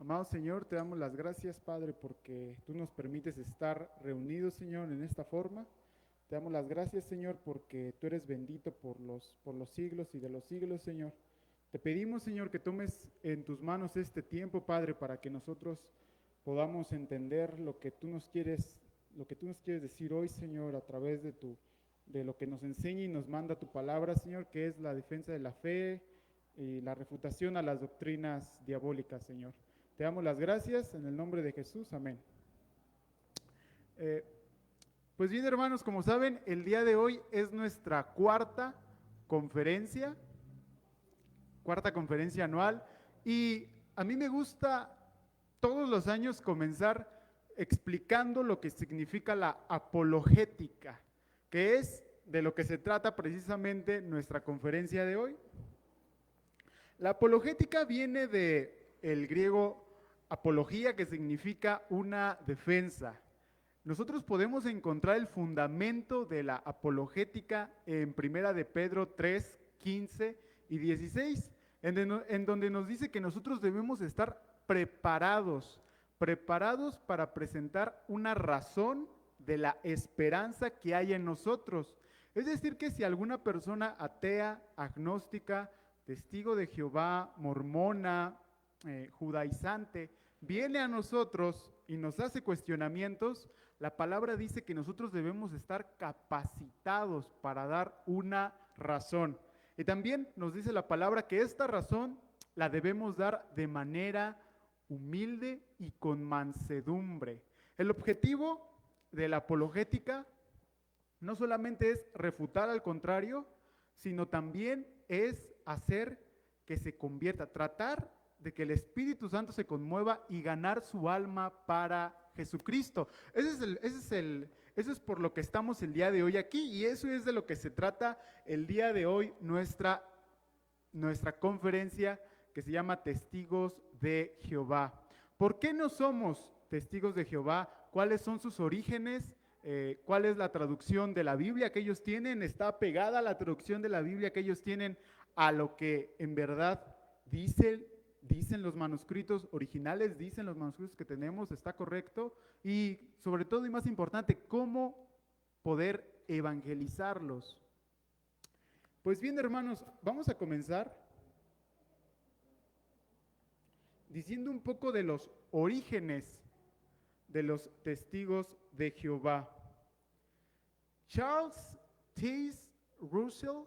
Amado Señor, te damos las gracias, Padre, porque tú nos permites estar reunidos, Señor, en esta forma. Te damos las gracias, Señor, porque tú eres bendito por los siglos y de los siglos, Señor. Te pedimos, Señor, que tomes en tus manos este tiempo, Padre, para que nosotros podamos entender lo que tú nos quieres decir hoy, Señor, a través de lo que nos enseña y nos manda tu palabra, Señor, que es la defensa de la fe y la refutación a las doctrinas diabólicas, Señor. Te damos las gracias en el nombre de Jesús. Amén. Eh, pues bien, hermanos, como saben, el día de hoy es nuestra conferencia, cuarta conferencia anual, y a mí me gusta todos los años comenzar explicando lo que significa la apologética, que es de lo que se trata precisamente nuestra conferencia de hoy. La apologética viene del griego apología, que significa una defensa. Nosotros podemos encontrar el fundamento de la apologética en Primera de Pedro 3, 15 y 16, en donde nos dice que nosotros debemos estar preparados para presentar una razón de la esperanza que hay en nosotros. Es decir, que si alguna persona atea, agnóstica, testigo de Jehová, mormona, judaizante, viene a nosotros y nos hace cuestionamientos, la palabra dice que nosotros debemos estar capacitados para dar una razón. Y también nos dice la palabra que esta razón la debemos dar de manera humilde y con mansedumbre. El objetivo de la apologética no solamente es refutar al contrario, sino también es hacer que se convierta, tratar de que el Espíritu Santo se conmueva y ganar su alma para Jesucristo. Eso es por lo que estamos el día de hoy aquí, y eso es de lo que se trata el día de hoy nuestra conferencia, que se llama Testigos de Jehová. ¿Por qué no somos testigos de Jehová? ¿Cuáles son sus orígenes? ¿Cuál es la traducción de la Biblia que ellos tienen? ¿Está pegada la traducción de la Biblia que ellos tienen a lo que en verdad dicen los manuscritos originales, dicen los manuscritos que tenemos? ¿Está correcto? Y sobre todo y más importante, ¿cómo poder evangelizarlos? Pues bien, hermanos, vamos a comenzar diciendo un poco de los orígenes de los testigos de Jehová. Charles T. Russell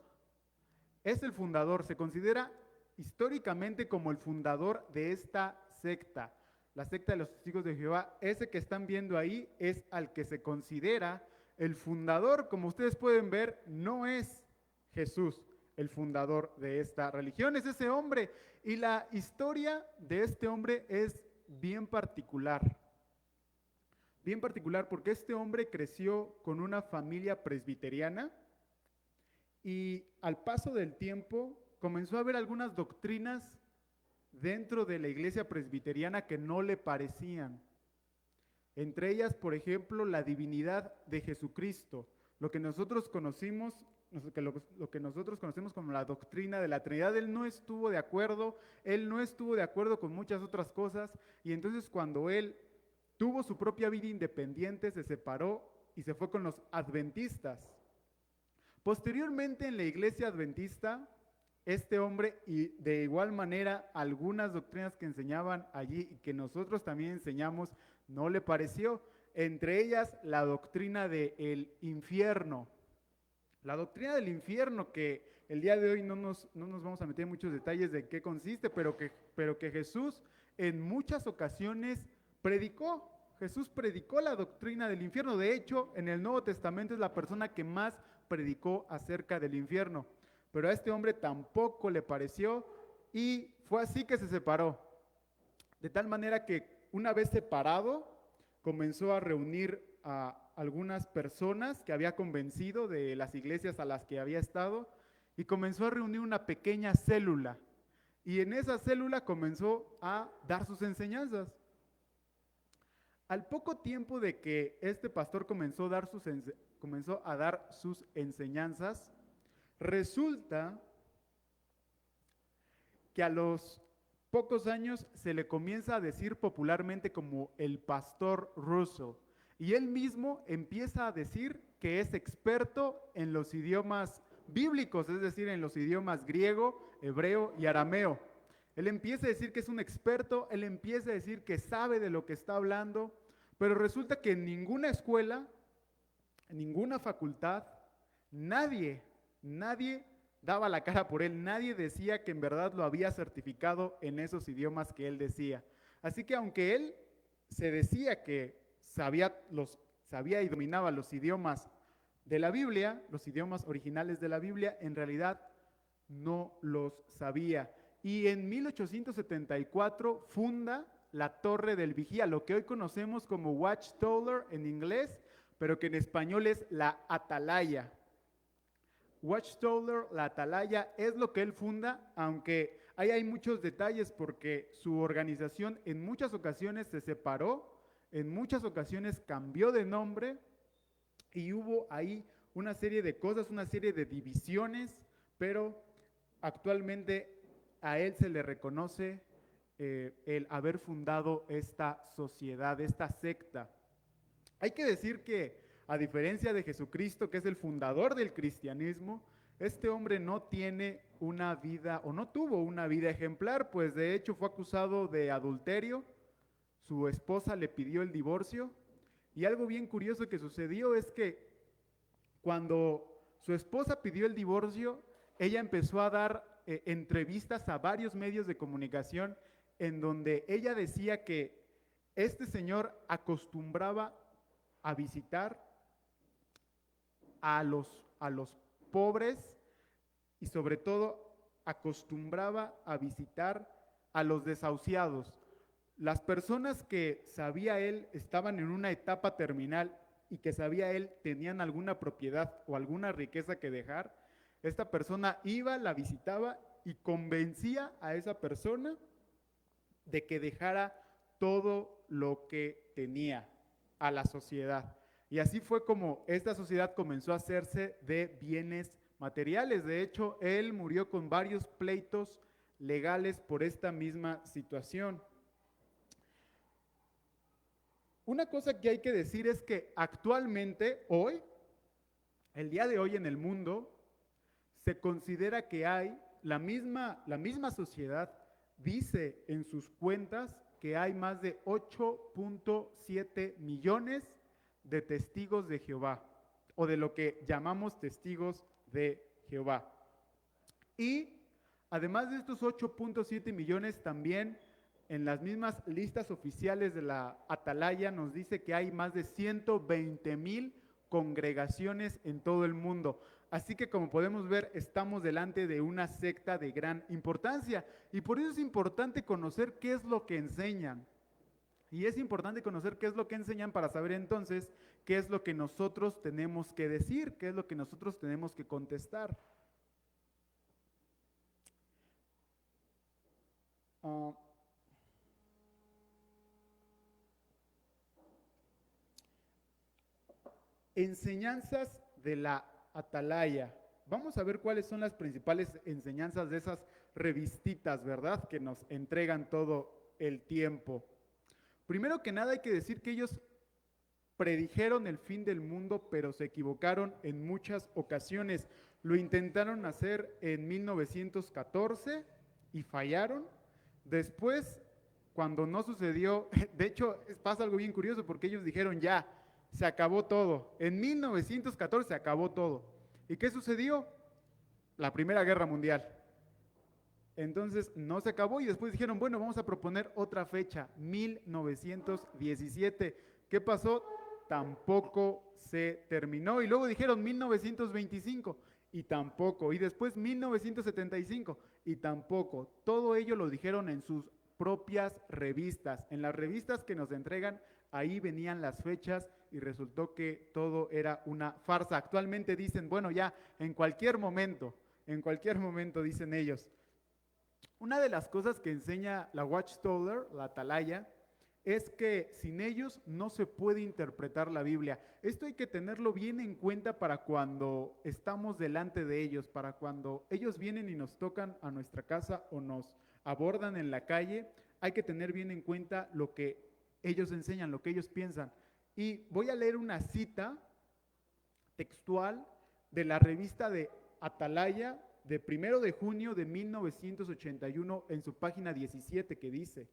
es el fundador, se considera históricamente como el fundador de esta secta. La secta de los testigos de Jehová, ese que están viendo ahí es al que se considera el fundador. Como ustedes pueden ver, no es Jesús el fundador de esta religión, es ese hombre. Y la historia de este hombre es bien particular porque este hombre creció con una familia presbiteriana y al paso del tiempo comenzó a haber algunas doctrinas dentro de la iglesia presbiteriana que no le parecían. Entre ellas, por ejemplo, la divinidad de Jesucristo, lo que nosotros conocemos como la doctrina de la Trinidad. Él no estuvo de acuerdo con muchas otras cosas, y entonces cuando él tuvo su propia vida independiente, se separó y se fue con los adventistas. Posteriormente, en la iglesia adventista, este hombre, y de igual manera algunas doctrinas que enseñaban allí y que nosotros también enseñamos, no le pareció. Entre ellas, la doctrina del infierno. La doctrina del infierno, que el día de hoy no nos vamos a meter en muchos detalles de qué consiste, pero que Jesús en muchas ocasiones predicó. Jesús predicó la doctrina del infierno. De hecho, en el Nuevo Testamento es la persona que más predicó acerca del infierno. Pero a este hombre tampoco le pareció y fue así que se separó. De tal manera que una vez separado, comenzó a reunir a algunas personas que había convencido de las iglesias a las que había estado, y comenzó a reunir una pequeña célula. Y en esa célula comenzó a dar sus enseñanzas. Al poco tiempo de que este pastor comenzó a dar sus enseñanzas, resulta que a los pocos años se le comienza a decir popularmente como el pastor Russell. Y él mismo empieza a decir que es experto en los idiomas bíblicos, es decir, en los idiomas griego, hebreo y arameo. Él empieza a decir que es un experto, él empieza a decir que sabe de lo que está hablando, pero resulta que en ninguna escuela, en ninguna facultad, nadie daba la cara por él, nadie decía que en verdad lo había certificado en esos idiomas que él decía. Así que aunque él se decía que sabía y dominaba los idiomas de la Biblia, los idiomas originales de la Biblia, en realidad no los sabía. Y en 1874 funda la Torre del Vigía, lo que hoy conocemos como Watchtower en inglés, pero que en español es la Atalaya. Watchtower, la Atalaya, es lo que él funda, aunque ahí hay muchos detalles porque su organización en muchas ocasiones se separó, en muchas ocasiones cambió de nombre y hubo ahí una serie de cosas, una serie de divisiones, pero actualmente a él se le reconoce el haber fundado esta sociedad, esta secta. Hay que decir que, a diferencia de Jesucristo, que es el fundador del cristianismo, este hombre no tiene una vida, o no tuvo una vida ejemplar, pues de hecho fue acusado de adulterio, su esposa le pidió el divorcio, y algo bien curioso que sucedió es que cuando su esposa pidió el divorcio, ella empezó a dar entrevistas a varios medios de comunicación en donde ella decía que este señor acostumbraba a visitar a los pobres y sobre todo acostumbraba a visitar a los desahuciados. Las personas que sabía él estaban en una etapa terminal y que sabía él tenían alguna propiedad o alguna riqueza que dejar, esta persona iba, la visitaba y convencía a esa persona de que dejara todo lo que tenía a la sociedad. Y así fue como esta sociedad comenzó a hacerse de bienes materiales. De hecho, él murió con varios pleitos legales por esta misma situación. Una cosa que hay que decir es que actualmente, hoy, el día de hoy en el mundo, se considera que hay la misma sociedad dice en sus cuentas que hay más de 8.7 millones de testigos de Jehová, o de lo que llamamos testigos de Jehová. Y además de estos 8.7 millones, también en las mismas listas oficiales de la Atalaya nos dice que hay más de 120,000 congregaciones en todo el mundo. Así que como podemos ver, estamos delante de una secta de gran importancia y por eso es importante conocer qué es lo que enseñan. Y es importante conocer qué es lo que enseñan para saber entonces qué es lo que nosotros tenemos que decir, qué es lo que nosotros tenemos que contestar. Enseñanzas de la Atalaya. Vamos a ver cuáles son las principales enseñanzas de esas revistitas, ¿verdad? Que nos entregan todo el tiempo. Primero que nada hay que decir que ellos predijeron el fin del mundo, pero se equivocaron en muchas ocasiones. Lo intentaron hacer en 1914 y fallaron. Después, cuando no sucedió, de hecho pasa algo bien curioso porque ellos dijeron ya, se acabó todo. En 1914 se acabó todo. ¿Y qué sucedió? La Primera Guerra Mundial. Entonces no se acabó y después dijeron, bueno, vamos a proponer otra fecha, 1917. ¿Qué pasó? Tampoco se terminó. Y luego dijeron 1925 y tampoco. Y después 1975 y tampoco. Todo ello lo dijeron en sus propias revistas. En las revistas que nos entregan, ahí venían las fechas y resultó que todo era una farsa. Actualmente dicen, bueno, ya en cualquier momento dicen ellos. Una de las cosas que enseña la Watchtower, la Atalaya, es que sin ellos no se puede interpretar la Biblia. Esto hay que tenerlo bien en cuenta para cuando estamos delante de ellos, para cuando ellos vienen y nos tocan a nuestra casa o nos abordan en la calle, hay que tener bien en cuenta lo que ellos enseñan, lo que ellos piensan. Y voy a leer una cita textual de la revista de Atalaya de 1 de junio de 1981 en su página 17, que dice: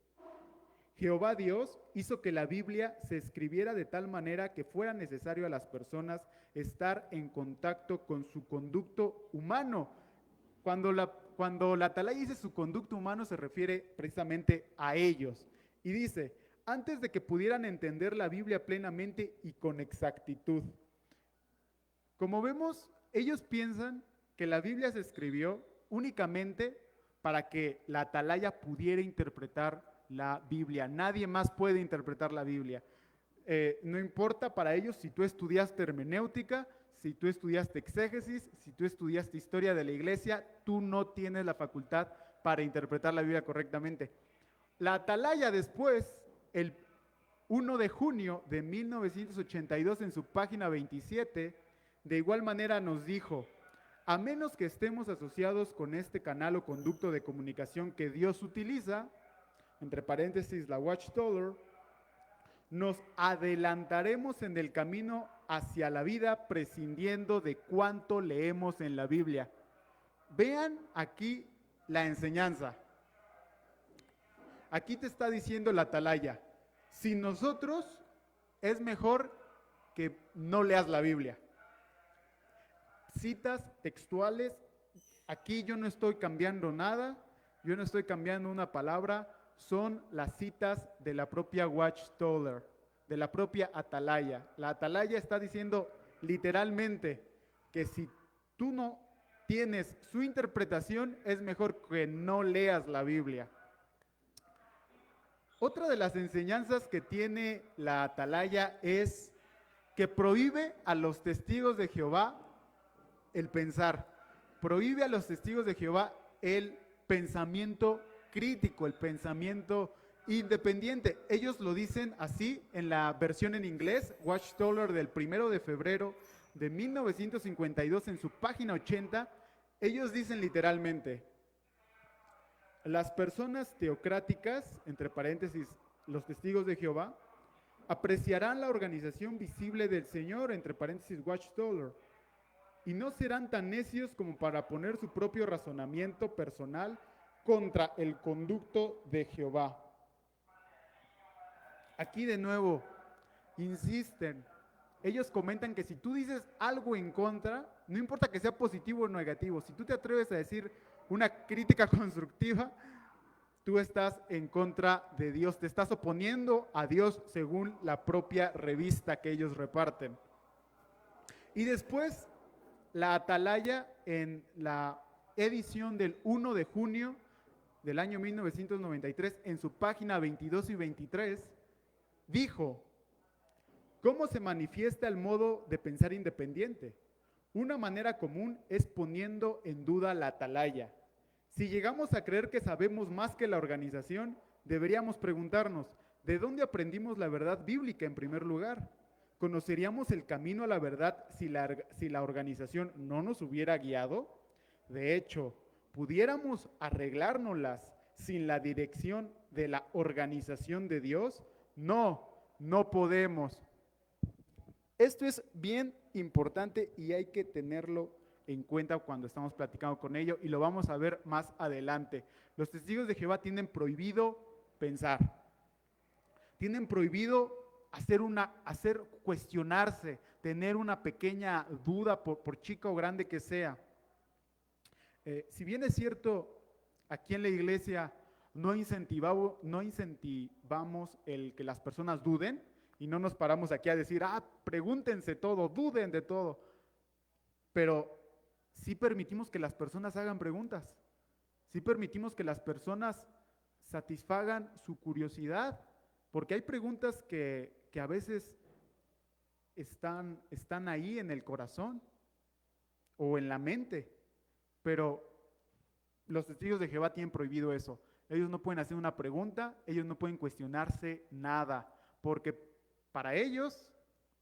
Jehová Dios hizo que la Biblia se escribiera de tal manera que fuera necesario a las personas estar en contacto con su conducto humano. Cuando la Atalaya dice su conducto humano, se refiere precisamente a ellos. Y dice: antes de que pudieran entender la Biblia plenamente y con exactitud. Como vemos, ellos piensan que la Biblia se escribió únicamente para que la Atalaya pudiera interpretar la Biblia. Nadie más puede interpretar la Biblia. No importa para ellos si tú estudiaste hermenéutica, si tú estudiaste exégesis, si tú estudiaste historia de la iglesia, tú no tienes la facultad para interpretar la Biblia correctamente. La Atalaya después, el 1 de junio de 1982, en su página 27, de igual manera nos dijo: a menos que estemos asociados con este canal o conducto de comunicación que Dios utiliza, entre paréntesis la Watchtower, nos adelantaremos en el camino hacia la vida prescindiendo de cuánto leemos en la Biblia. Vean aquí la enseñanza. Aquí te está diciendo la Atalaya: sin nosotros es mejor que no leas la Biblia. Citas textuales, aquí yo no estoy cambiando nada, yo no estoy cambiando una palabra, son las citas de la propia Watchtower, de la propia Atalaya. La Atalaya está diciendo literalmente que si tú no tienes su interpretación, es mejor que no leas la Biblia. Otra de las enseñanzas que tiene la Atalaya es que prohíbe a los testigos de Jehová el pensar, prohíbe a los testigos de Jehová el pensamiento crítico, el pensamiento independiente. Ellos lo dicen así en la versión en inglés, Watchtower del 1 de febrero de 1952, en su página 80, ellos dicen literalmente: las personas teocráticas, entre paréntesis, los testigos de Jehová, apreciarán la organización visible del Señor, entre paréntesis, Watchtower, y no serán tan necios como para poner su propio razonamiento personal contra el conducto de Jehová. Aquí de nuevo insisten. Ellos comentan que si tú dices algo en contra, no importa que sea positivo o negativo, si tú te atreves a decir una crítica constructiva, tú estás en contra de Dios, te estás oponiendo a Dios según la propia revista que ellos reparten. Y después, la Atalaya, en la edición del 1 de junio del año 1993, en su página 22 y 23, dijo: ¿cómo se manifiesta el modo de pensar independiente? Una manera común es poniendo en duda la Atalaya. Si llegamos a creer que sabemos más que la organización, deberíamos preguntarnos: ¿de dónde aprendimos la verdad bíblica en primer lugar? ¿Conoceríamos el camino a la verdad si la organización no nos hubiera guiado? De hecho, ¿pudiéramos arreglárnoslas sin la dirección de la organización de Dios? No, no podemos. Esto es bien importante y hay que tenerlo en cuenta cuando estamos platicando con ellos, y lo vamos a ver más adelante. Los testigos de Jehová tienen prohibido pensar, tienen prohibido cuestionarse, tener una pequeña duda, por chica o grande que sea. Si bien es cierto, aquí en la iglesia no incentivamos el que las personas duden, y no nos paramos aquí a decir: pregúntense todo, duden de todo, pero sí permitimos que las personas hagan preguntas, sí permitimos que las personas satisfagan su curiosidad, porque hay preguntas que a veces están ahí en el corazón o en la mente, pero los testigos de Jehová tienen prohibido eso. Ellos no pueden hacer una pregunta, ellos no pueden cuestionarse nada, porque para ellos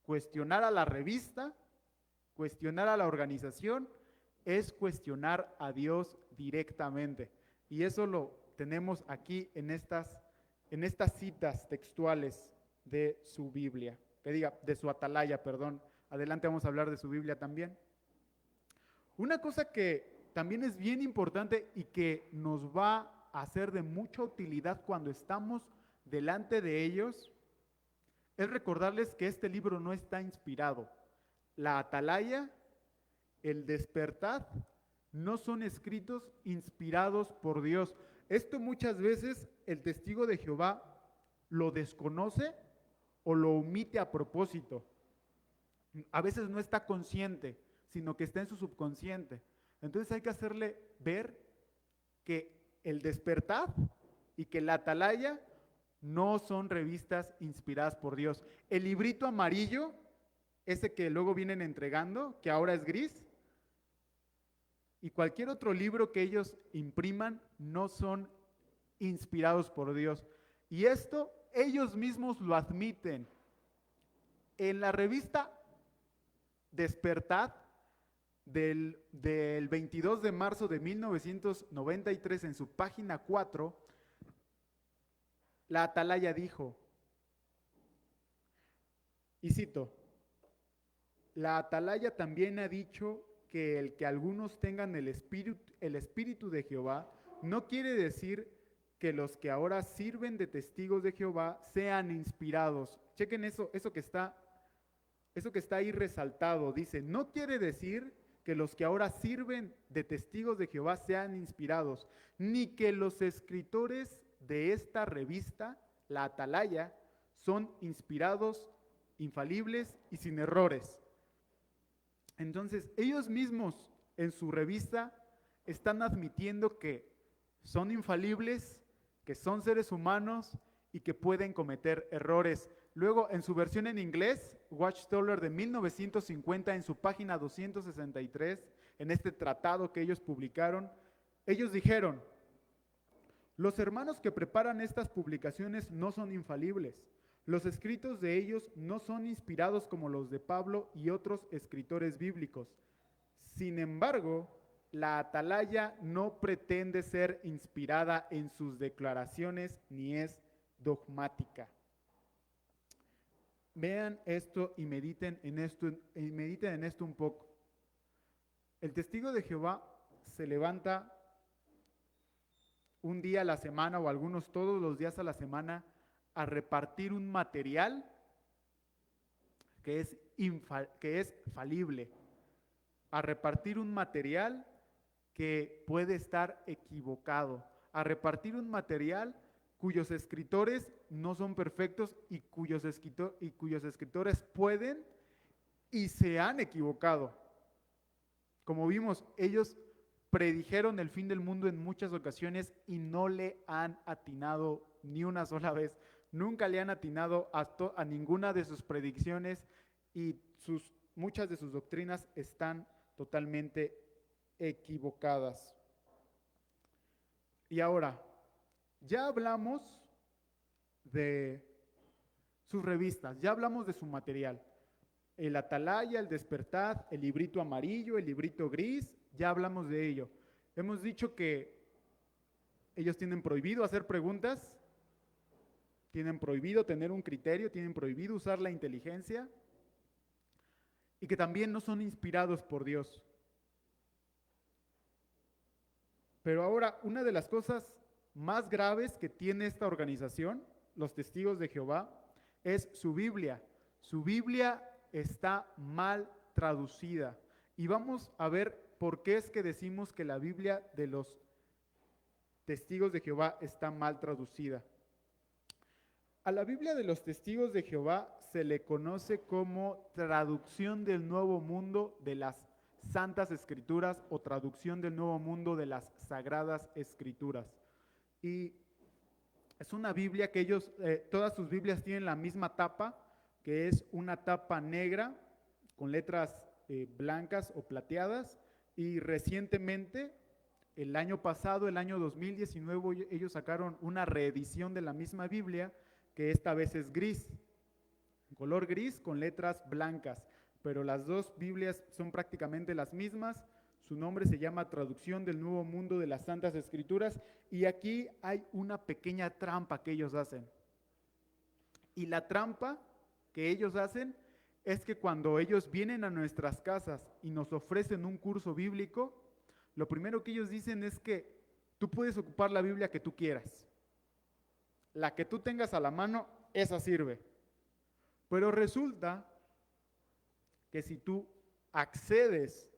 cuestionar a la revista, cuestionar a la organización, es cuestionar a Dios directamente. Y eso tenemos aquí en estas citas textuales de su Biblia, de su atalaya, perdón. Adelante vamos a hablar de su Biblia también. Una cosa que también es bien importante y que nos va a ser de mucha utilidad cuando estamos delante de ellos, es recordarles que este libro no está inspirado. La atalaya, el despertar, no son escritos inspirados por Dios. Esto muchas veces el testigo de Jehová lo desconoce o lo omite a propósito. A veces no está consciente, sino que está en su subconsciente. Entonces hay que hacerle ver que el despertar y que la atalaya no son revistas inspiradas por Dios. El librito amarillo, ese que luego vienen entregando, que ahora es gris, y cualquier otro libro que ellos impriman, no son inspirados por Dios. Y esto ellos mismos lo admiten. En la revista Despertad del 22 de marzo de 1993, en su página 4, la atalaya dijo, y cito, la atalaya también ha dicho que el que algunos tengan el espíritu de Jehová no quiere decir que los que ahora sirven de testigos de Jehová sean inspirados. Chequen eso que está ahí resaltado. Dice, no quiere decir que los que ahora sirven de testigos de Jehová sean inspirados, ni que los escritores de esta revista, la atalaya, son inspirados, infalibles y sin errores. Entonces, ellos mismos en su revista están admitiendo que son infalibles, que son seres humanos y que pueden cometer errores. Luego, en su versión en inglés, Watchtower de 1950, en su página 263, en este tratado que ellos publicaron, ellos dijeron, los hermanos que preparan estas publicaciones no son infalibles. Los escritos de ellos no son inspirados como los de Pablo y otros escritores bíblicos. Sin embargo, la atalaya no pretende ser inspirada en sus declaraciones ni es dogmática. Vean esto y mediten en esto un poco. El testigo de Jehová se levanta un día a la semana o algunos todos los días a la semana a repartir un material que es falible, a repartir un material que puede estar equivocado, a repartir un material cuyos escritores no son perfectos y cuyos escritores pueden y se han equivocado. Como vimos, ellos predijeron el fin del mundo en muchas ocasiones y no le han atinado ni una sola vez. Nunca le han atinado a ninguna de sus predicciones y muchas de sus doctrinas están totalmente equivocadas. Y ahora, ya hablamos de sus revistas, ya hablamos de su material. El atalaya, el despertar, el librito amarillo, el librito gris, ya hablamos de ello. Hemos dicho que ellos tienen prohibido hacer preguntas, tienen prohibido tener un criterio, tienen prohibido usar la inteligencia y que también no son inspirados por Dios. Pero ahora, una de las cosas más graves que tiene esta organización, los Testigos de Jehová, es su Biblia. Su Biblia está mal traducida. Y vamos a ver por qué es que decimos que la Biblia de los Testigos de Jehová está mal traducida. A la Biblia de los Testigos de Jehová se le conoce como traducción del Nuevo Mundo de las Santas Escrituras o traducción del Nuevo Mundo de las Sagradas Escrituras. Y es una Biblia que todas sus Biblias tienen la misma tapa, que es una tapa negra con letras blancas o plateadas, y recientemente, el año pasado, el año 2019, ellos sacaron una reedición de la misma Biblia, que esta vez es gris, color gris con letras blancas, pero las dos Biblias son prácticamente las mismas, Su nombre se llama Traducción del Nuevo Mundo de las Santas Escrituras. Y aquí hay una pequeña trampa que ellos hacen. Y la trampa que ellos hacen es que cuando ellos vienen a nuestras casas y nos ofrecen un curso bíblico, lo primero que ellos dicen es que tú puedes ocupar la Biblia que tú quieras. La que tú tengas a la mano, esa sirve. Pero resulta que si tú accedes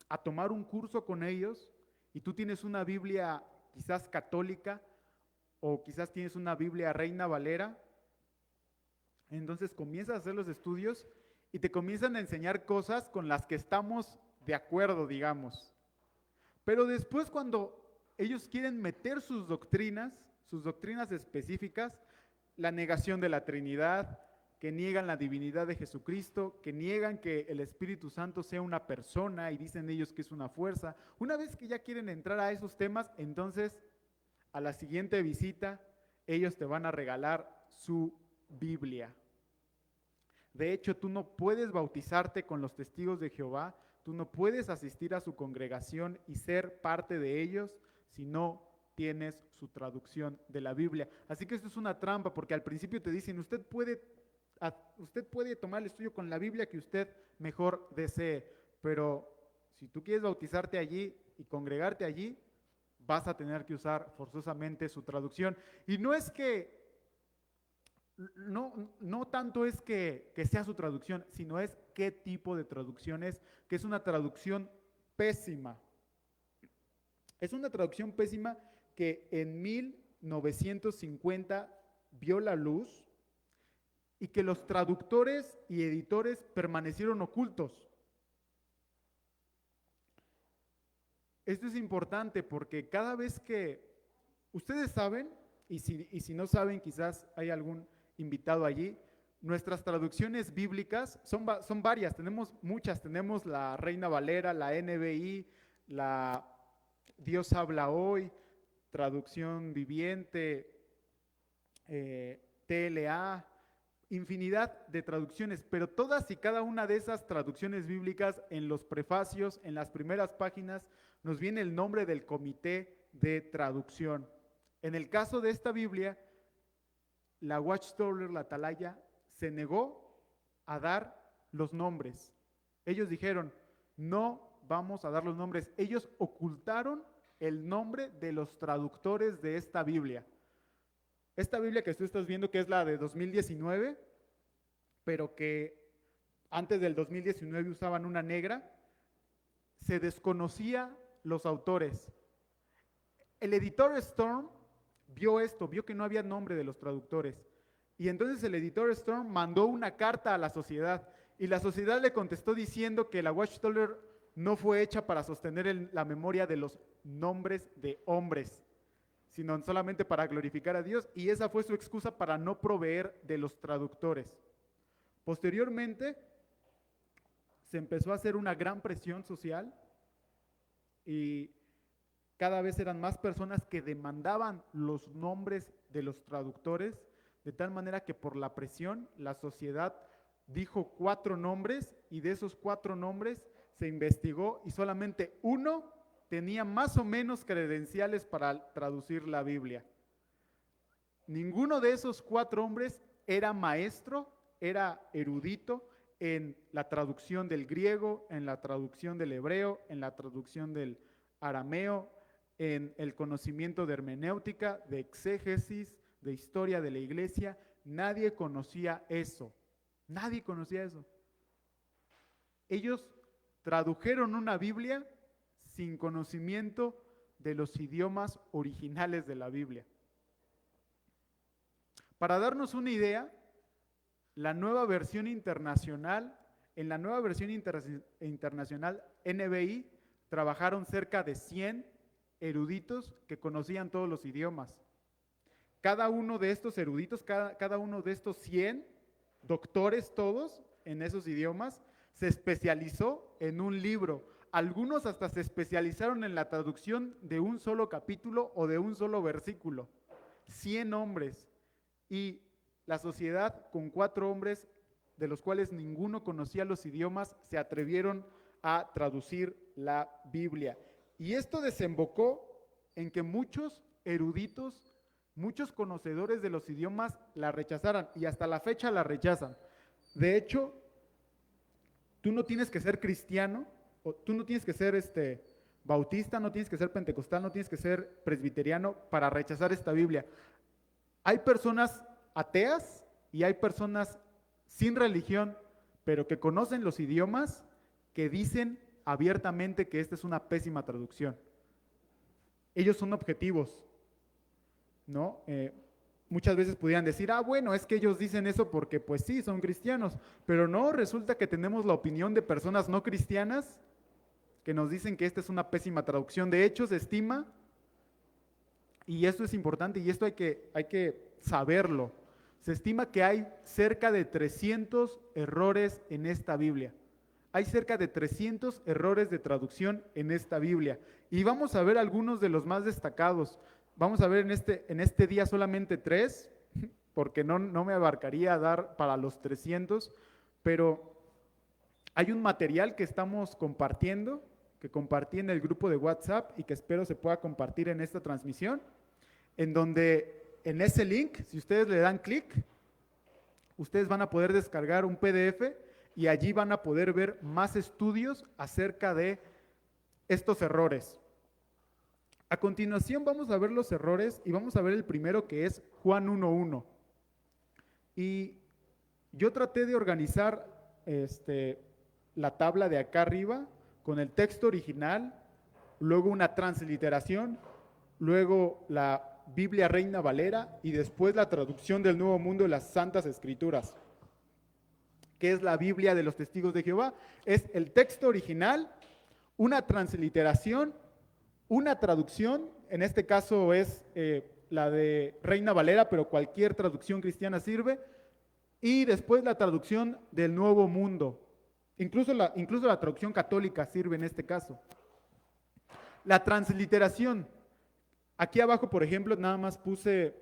a tomar un curso con ellos y tú tienes una Biblia quizás católica o quizás tienes una Biblia Reina Valera, entonces comienzas a hacer los estudios y te comienzan a enseñar cosas con las que estamos de acuerdo, digamos. Pero después cuando ellos quieren meter sus doctrinas específicas, la negación de la Trinidad, que niegan la divinidad de Jesucristo, que niegan que el Espíritu Santo sea una persona y dicen ellos que es una fuerza. Una vez que ya quieren entrar a esos temas, entonces a la siguiente visita ellos te van a regalar su Biblia. De hecho, tú no puedes bautizarte con los testigos de Jehová, tú no puedes asistir a su congregación y ser parte de ellos si no tienes su traducción de la Biblia. Así que esto es una trampa porque al principio te dicen, usted puede tomar el estudio con la Biblia que usted mejor desee, pero si tú quieres bautizarte allí y congregarte allí, vas a tener que usar forzosamente su traducción. Y no es que no tanto es que sea su traducción, sino es qué tipo de traducción es, que es una traducción pésima. Es una traducción pésima que en 1950 vio la luz y que los traductores y editores permanecieron ocultos. Esto es importante porque cada vez que ustedes saben, y si no saben, quizás hay algún invitado allí, nuestras traducciones bíblicas son varias, tenemos muchas, tenemos la Reina Valera, la NBI, la Dios habla hoy, traducción viviente, TLA, infinidad de traducciones, pero todas y cada una de esas traducciones bíblicas, en los prefacios, en las primeras páginas, nos viene el nombre del comité de traducción. En el caso de esta Biblia, la Watchtower, la Atalaya, se negó a dar los nombres. Ellos dijeron, no vamos a dar los nombres. Ellos ocultaron el nombre de los traductores de esta Biblia. Esta Biblia que tú estás viendo, que es la de 2019, pero que antes del 2019 usaban una negra, se desconocía los autores. El editor Storm vio esto, vio que no había nombre de los traductores. Y entonces el editor Storm mandó una carta a la sociedad y la sociedad le contestó diciendo que la Watchtower no fue hecha para sostener la memoria de los nombres de hombres, sino solamente para glorificar a Dios, y esa fue su excusa para no proveer de los traductores. Posteriormente, se empezó a hacer una gran presión social y cada vez eran más personas que demandaban los nombres de los traductores, de tal manera que por la presión la sociedad dijo 4 nombres y de esos 4 nombres se investigó y solamente uno tenía más o menos credenciales para traducir la Biblia. Ninguno de esos 4 hombres era maestro, era erudito en la traducción del griego, en la traducción del hebreo, en la traducción del arameo, en el conocimiento de hermenéutica, de exégesis, de historia de la iglesia. Nadie conocía eso. Nadie conocía eso. Ellos tradujeron una Biblia sin conocimiento de los idiomas originales de la Biblia. Para darnos una idea, la nueva versión internacional, en la nueva versión internacional NBI, trabajaron cerca de 100 eruditos que conocían todos los idiomas. Cada uno de estos eruditos, cada uno de estos 100 doctores todos en esos idiomas, se especializó en un libro. Algunos hasta se especializaron en la traducción de un solo capítulo o de un solo versículo. 100 hombres. Y la sociedad con 4 hombres, de los cuales ninguno conocía los idiomas, se atrevieron a traducir la Biblia. Y esto desembocó en que muchos eruditos, muchos conocedores de los idiomas la rechazaran y hasta la fecha la rechazan. De hecho, tú no tienes que ser cristiano, o tú no tienes que ser bautista, no tienes que ser pentecostal, no tienes que ser presbiteriano para rechazar esta Biblia. Hay personas ateas y hay personas sin religión, pero que conocen los idiomas, que dicen abiertamente que esta es una pésima traducción. Ellos son objetivos, ¿no? Muchas veces pudieran decir, bueno, es que ellos dicen eso porque pues sí, son cristianos, pero no, resulta que tenemos la opinión de personas no cristianas que nos dicen que esta es una pésima traducción. De hecho, se estima, y esto es importante y esto hay que saberlo, se estima que hay cerca de 300 errores en esta Biblia. Hay cerca de 300 errores de traducción en esta Biblia. Y vamos a ver algunos de los más destacados. Vamos a ver en este día solamente 3, porque no me abarcaría dar para los 300, pero hay un material que estamos compartiendo, que compartí en el grupo de WhatsApp y que espero se pueda compartir en esta transmisión, en donde en ese link, si ustedes le dan clic, ustedes van a poder descargar un PDF y allí van a poder ver más estudios acerca de estos errores. A continuación vamos a ver los errores y vamos a ver el primero, que es Juan 1:1. Y yo traté de organizar la tabla de acá arriba con el texto original, luego una transliteración, luego la Biblia Reina Valera y después la traducción del Nuevo Mundo de las Santas Escrituras, que es la Biblia de los Testigos de Jehová. Es el texto original, una transliteración, una traducción, en este caso es la de Reina Valera, pero cualquier traducción cristiana sirve, y después la traducción del Nuevo Mundo. Incluso la traducción católica sirve en este caso. La transliteración. Aquí abajo, por ejemplo, nada más puse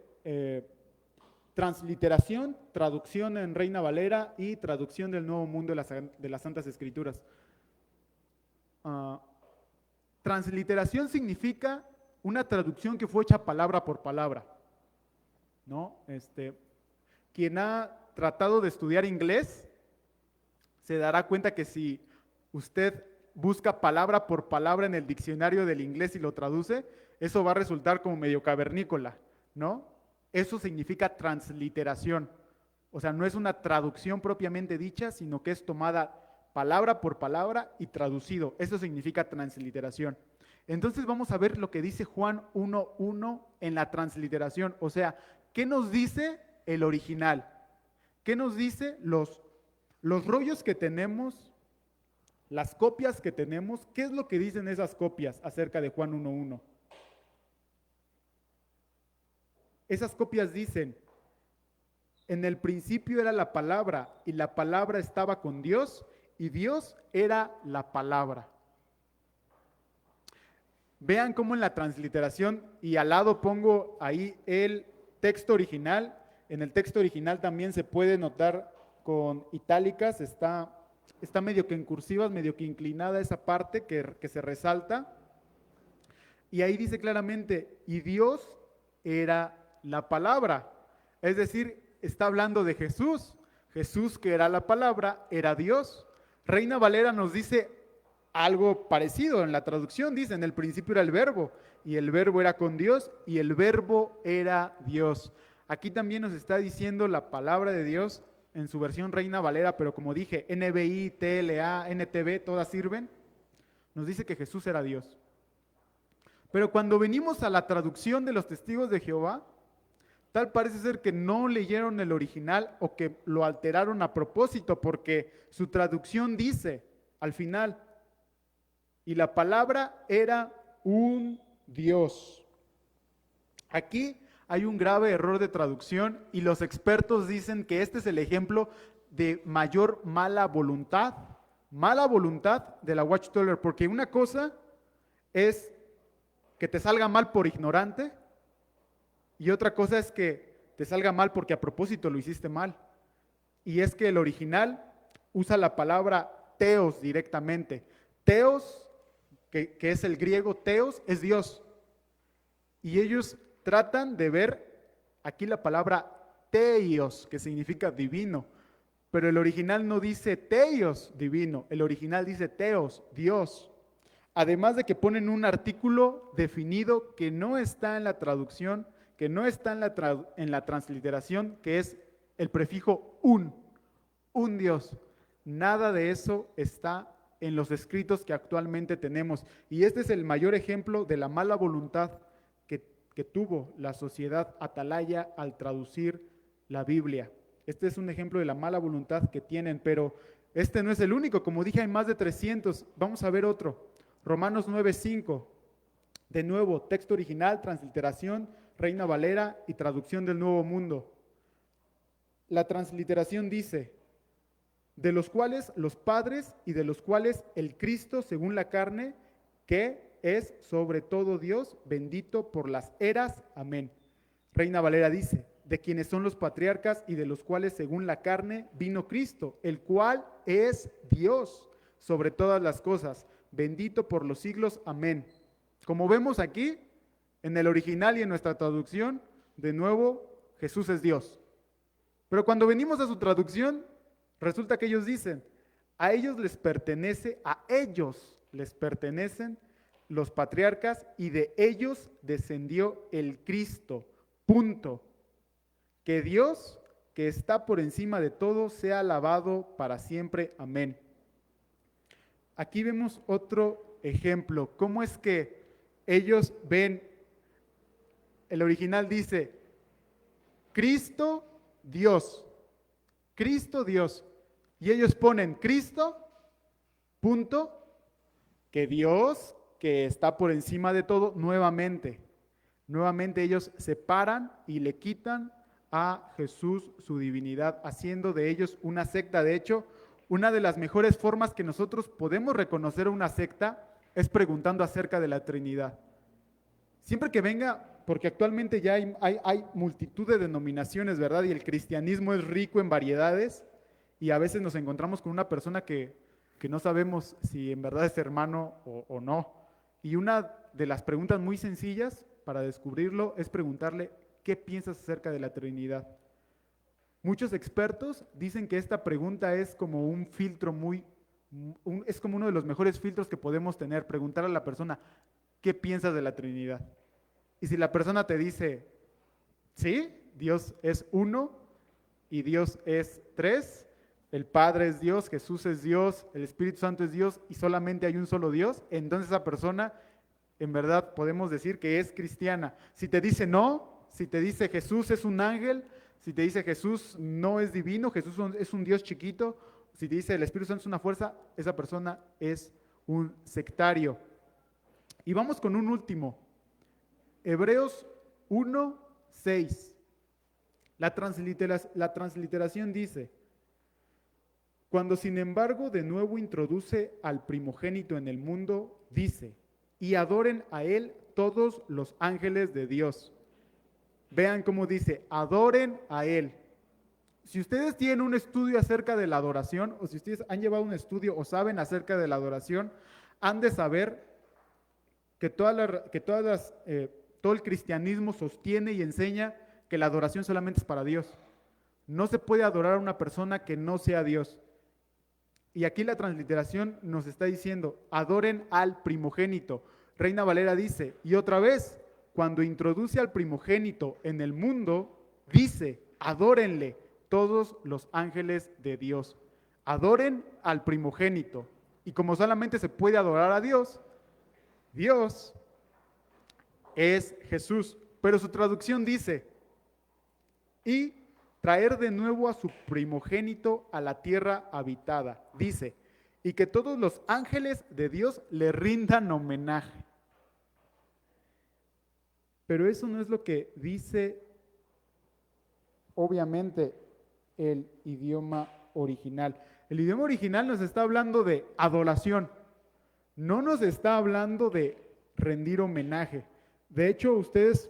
transliteración, traducción en Reina Valera y traducción del Nuevo Mundo de las Santas Escrituras. Transliteración significa una traducción que fue hecha palabra por palabra, ¿no? Quien ha tratado de estudiar inglés se dará cuenta que si usted busca palabra por palabra en el diccionario del inglés y lo traduce, eso va a resultar como medio cavernícola, ¿no? Eso significa transliteración. O sea, no es una traducción propiamente dicha, sino que es tomada palabra por palabra y traducido. Eso significa transliteración. Entonces vamos a ver lo que dice Juan 1:1 en la transliteración. O sea, ¿qué nos dice el original? ¿Qué nos dice los rollos que tenemos, las copias que tenemos? ¿Qué es lo que dicen esas copias acerca de Juan 1:1? Esas copias dicen, en el principio era la palabra y la palabra estaba con Dios y Dios era la palabra. Vean cómo en la transliteración, y al lado pongo ahí el texto original. En el texto original también se puede notar con itálicas, está medio que en cursivas, medio que inclinada esa parte que se resalta. Y ahí dice claramente, y Dios era la palabra. Es decir, está hablando de Jesús. Jesús, que era la palabra, era Dios. Reina Valera nos dice algo parecido en la traducción. Dice, en el principio era el verbo, y el verbo era con Dios, y el verbo era Dios. Aquí también nos está diciendo la palabra de Dios en su versión Reina Valera, pero como dije, NBI, TLA, NTV, todas sirven. Nos dice que Jesús era Dios. Pero cuando venimos a la traducción de los Testigos de Jehová, tal parece ser que no leyeron el original o que lo alteraron a propósito, porque su traducción dice al final, y la palabra era un Dios. Aquí hay un grave error de traducción y los expertos dicen que este es el ejemplo de mayor mala voluntad de la Watchtower, porque una cosa es que te salga mal por ignorante y otra cosa es que te salga mal porque a propósito lo hiciste mal. Y es que el original usa la palabra teos directamente. Teos, que es el griego teos, es Dios. Y ellos tratan de ver aquí la palabra Theos, que significa divino, pero el original no dice Theos, divino, el original dice Theos, Dios. Además de que ponen un artículo definido que no está en la traducción, que no está en la transliteración, que es el prefijo un Dios. Nada de eso está en los escritos que actualmente tenemos. Y este es el mayor ejemplo de la mala voluntad que tuvo la sociedad atalaya al traducir la Biblia. Este es un ejemplo de la mala voluntad que tienen, pero este no es el único. Como dije, hay más de 300. Vamos a ver otro. Romanos 9:5. De nuevo, texto original, transliteración, Reina Valera y traducción del Nuevo Mundo. La transliteración dice: de los cuales los padres y de los cuales el Cristo según la carne, que es sobre todo Dios, bendito por las eras. Amén. Reina Valera dice: de quienes son los patriarcas y de los cuales según la carne vino Cristo, el cual es Dios sobre todas las cosas, bendito por los siglos. Amén. Como vemos aquí, en el original y en nuestra traducción, de nuevo, Jesús es Dios. Pero cuando venimos a su traducción, resulta que ellos dicen: a ellos les pertenecen los patriarcas y de ellos descendió el Cristo. Punto. Que Dios, que está por encima de todo, sea alabado para siempre. Amén. Aquí vemos otro ejemplo. ¿Cómo es que ellos ven? El original dice: Cristo, Dios. Cristo, Dios. Y ellos ponen Cristo, punto, que Dios, que está por encima de todo, nuevamente. Nuevamente ellos separan y le quitan a Jesús su divinidad, haciendo de ellos una secta. De hecho, una de las mejores formas que nosotros podemos reconocer una secta es preguntando acerca de la Trinidad. Siempre que venga, porque actualmente ya hay multitud de denominaciones, ¿verdad? Y el cristianismo es rico en variedades, y a veces nos encontramos con una persona que no sabemos si en verdad es hermano o no. Y una de las preguntas muy sencillas para descubrirlo es preguntarle: ¿qué piensas acerca de la Trinidad? Muchos expertos dicen que esta pregunta es como un filtro es como uno de los mejores filtros que podemos tener, preguntar a la persona: ¿qué piensas de la Trinidad? Y si la persona te dice: sí, Dios es uno y Dios es tres, el Padre es Dios, Jesús es Dios, el Espíritu Santo es Dios y solamente hay un solo Dios, entonces esa persona en verdad podemos decir que es cristiana. Si te dice no, si te dice Jesús es un ángel, si te dice Jesús no es divino, Jesús es un Dios chiquito, si te dice el Espíritu Santo es una fuerza, esa persona es un sectario. Y vamos con un último. Hebreos 1:6. La transliteración dice: cuando sin embargo de nuevo introduce al primogénito en el mundo, dice: y adoren a él todos los ángeles de Dios. Vean cómo dice: adoren a él. Si ustedes tienen un estudio acerca de la adoración, o si ustedes han llevado un estudio o saben acerca de la adoración, han de saber que todo el cristianismo sostiene y enseña que la adoración solamente es para Dios. No se puede adorar a una persona que no sea Dios. Y aquí la transliteración nos está diciendo: adoren al primogénito. Reina Valera dice: y otra vez, cuando introduce al primogénito en el mundo, dice: adórenle todos los ángeles de Dios. Adoren al primogénito. Y como solamente se puede adorar a Dios, Dios es Jesús. Pero su traducción dice: y traer de nuevo a su primogénito a la tierra habitada. Dice: y que todos los ángeles de Dios le rindan homenaje. Pero eso no es lo que dice, obviamente, el idioma original. El idioma original nos está hablando de adoración, no nos está hablando de rendir homenaje. De hecho, ustedes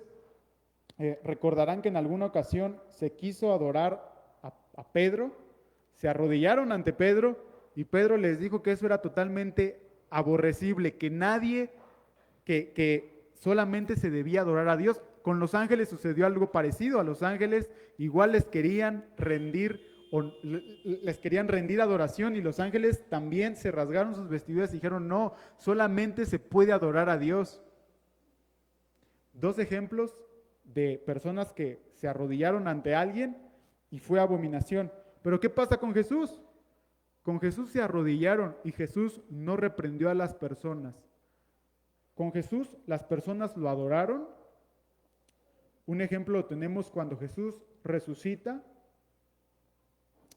recordarán que en alguna ocasión se quiso adorar a Pedro, se arrodillaron ante Pedro y Pedro les dijo que eso era totalmente aborrecible, que solamente se debía adorar a Dios. Con los ángeles sucedió algo parecido. A los ángeles igual les querían rendir adoración, y los ángeles también se rasgaron sus vestiduras y dijeron, no, solamente se puede adorar a Dios. Dos ejemplos de personas que se arrodillaron ante alguien y fue abominación. Pero ¿qué pasa con Jesús? Con Jesús se arrodillaron y Jesús no reprendió a las personas. Con Jesús las personas lo adoraron. Un ejemplo lo tenemos cuando Jesús resucita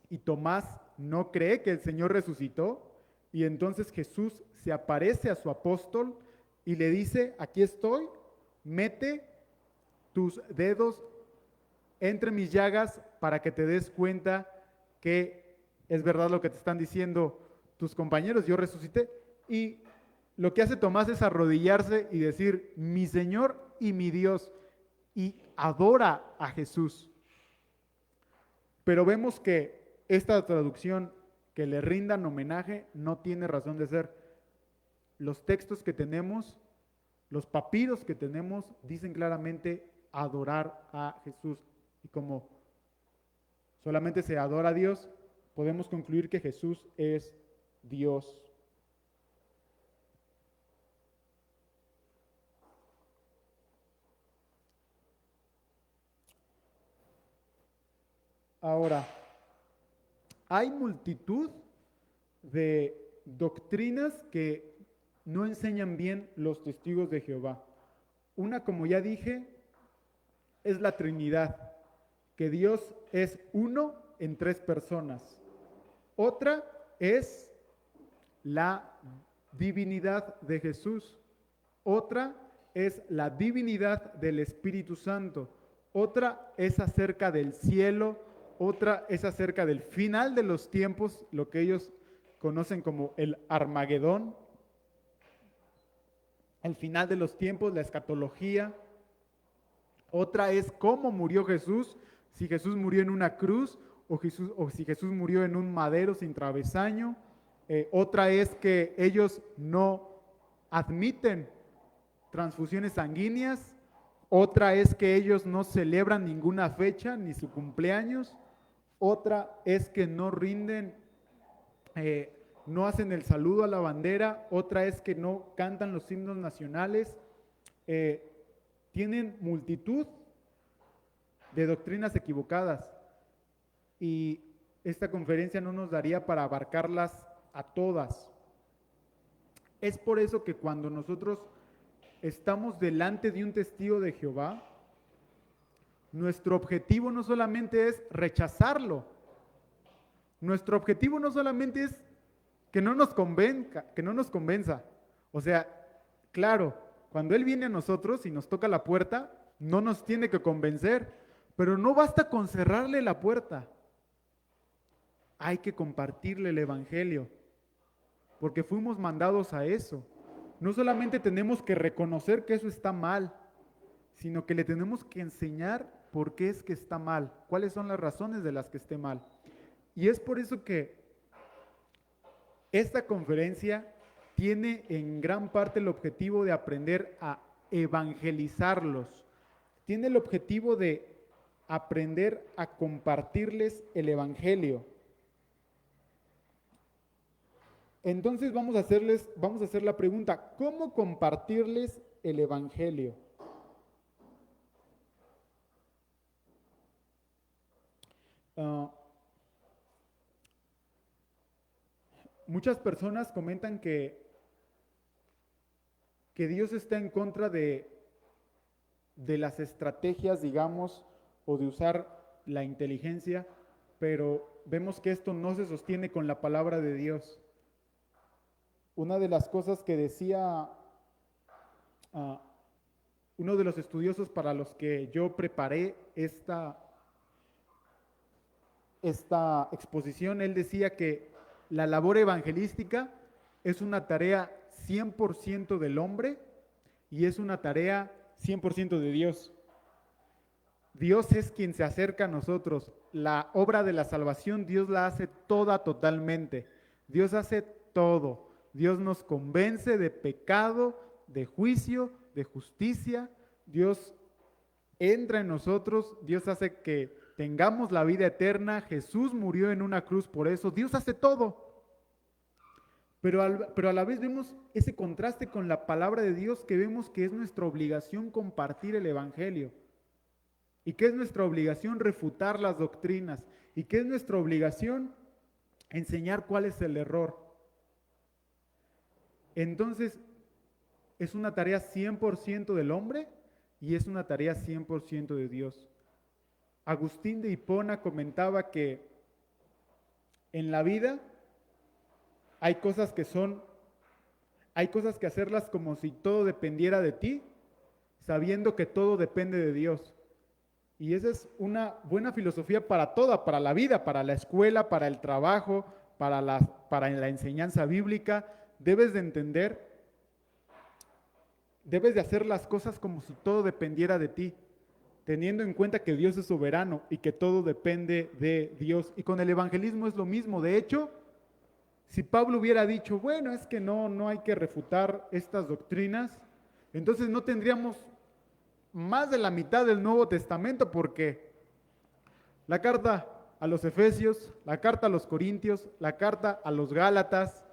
y Tomás no cree que el Señor resucitó, y entonces Jesús se aparece a su apóstol y le dice, aquí estoy, mete tus dedos entre mis llagas para que te des cuenta que es verdad lo que te están diciendo tus compañeros, yo resucité. Y lo que hace Tomás es arrodillarse y decir, mi Señor y mi Dios, y adora a Jesús. Pero vemos que esta traducción, que le rindan homenaje, no tiene razón de ser. Los textos que tenemos, los papiros que tenemos, dicen claramente adorar a Jesús. Y como solamente se adora a Dios, podemos concluir que Jesús es Dios. Ahora, hay multitud de doctrinas que no enseñan bien los testigos de Jehová. Una, como ya dije, es la Trinidad, que Dios es uno en tres personas. Otra es la divinidad de Jesús. Otra es la divinidad del Espíritu Santo. Otra es acerca del cielo. Otra es acerca del final de los tiempos, lo que ellos conocen como el Armagedón, el final de los tiempos, la escatología. Otra es cómo murió Jesús, si Jesús murió en una cruz o si Jesús murió en un madero sin travesaño. Otra es que ellos no admiten transfusiones sanguíneas. Otra es que ellos no celebran ninguna fecha ni su cumpleaños. Otra es que no rinden, no hacen el saludo a la bandera. Otra es que no cantan los himnos nacionales. Tienen multitud de doctrinas equivocadas, y esta conferencia no nos daría para abarcarlas a todas. Es por eso que cuando nosotros estamos delante de un testigo de Jehová, nuestro objetivo no solamente es rechazarlo, nuestro objetivo no solamente es que no nos convenza. O sea, claro, cuando Él viene a nosotros y nos toca la puerta, no nos tiene que convencer, pero no basta con cerrarle la puerta. Hay que compartirle el Evangelio, porque fuimos mandados a eso. No solamente tenemos que reconocer que eso está mal, sino que le tenemos que enseñar por qué es que está mal, cuáles son las razones de las que esté mal. Y es por eso que esta conferencia tiene en gran parte el objetivo de aprender a evangelizarlos. Tiene el objetivo de aprender a compartirles el Evangelio. Entonces vamos a hacer la pregunta, ¿cómo compartirles el Evangelio? Muchas personas comentan que Dios está en contra de las estrategias, digamos, o de usar la inteligencia, pero vemos que esto no se sostiene con la palabra de Dios. Una de las cosas que decía uno de los estudiosos para los que yo preparé esta exposición, él decía que la labor evangelística es una tarea 100% del hombre y es una tarea 100% de Dios. Dios es quien se acerca a nosotros. La obra de la salvación Dios la hace toda totalmente. Dios hace todo. Dios nos convence de pecado, de juicio, de justicia. Dios entra en nosotros, Dios hace que tengamos la vida eterna. Jesús murió en una cruz por eso. Dios hace todo. Pero a la vez vemos ese contraste con la palabra de Dios, que vemos que es nuestra obligación compartir el Evangelio y que es nuestra obligación refutar las doctrinas y que es nuestra obligación enseñar cuál es el error. Entonces, es una tarea 100% del hombre y es una tarea 100% de Dios. Agustín de Hipona comentaba que en la vida hay cosas que hacerlas como si todo dependiera de ti, sabiendo que todo depende de Dios. Y esa es una buena filosofía para toda, para la vida, para la escuela, para el trabajo, para la enseñanza bíblica. Debes de entender, debes de hacer las cosas como si todo dependiera de ti, teniendo en cuenta que Dios es soberano y que todo depende de Dios. Y con el evangelismo es lo mismo. De hecho, si Pablo hubiera dicho, bueno, es que no hay que refutar estas doctrinas, entonces no tendríamos más de la mitad del Nuevo Testamento, porque la carta a los Efesios, la carta a los Corintios, la carta a los Gálatas,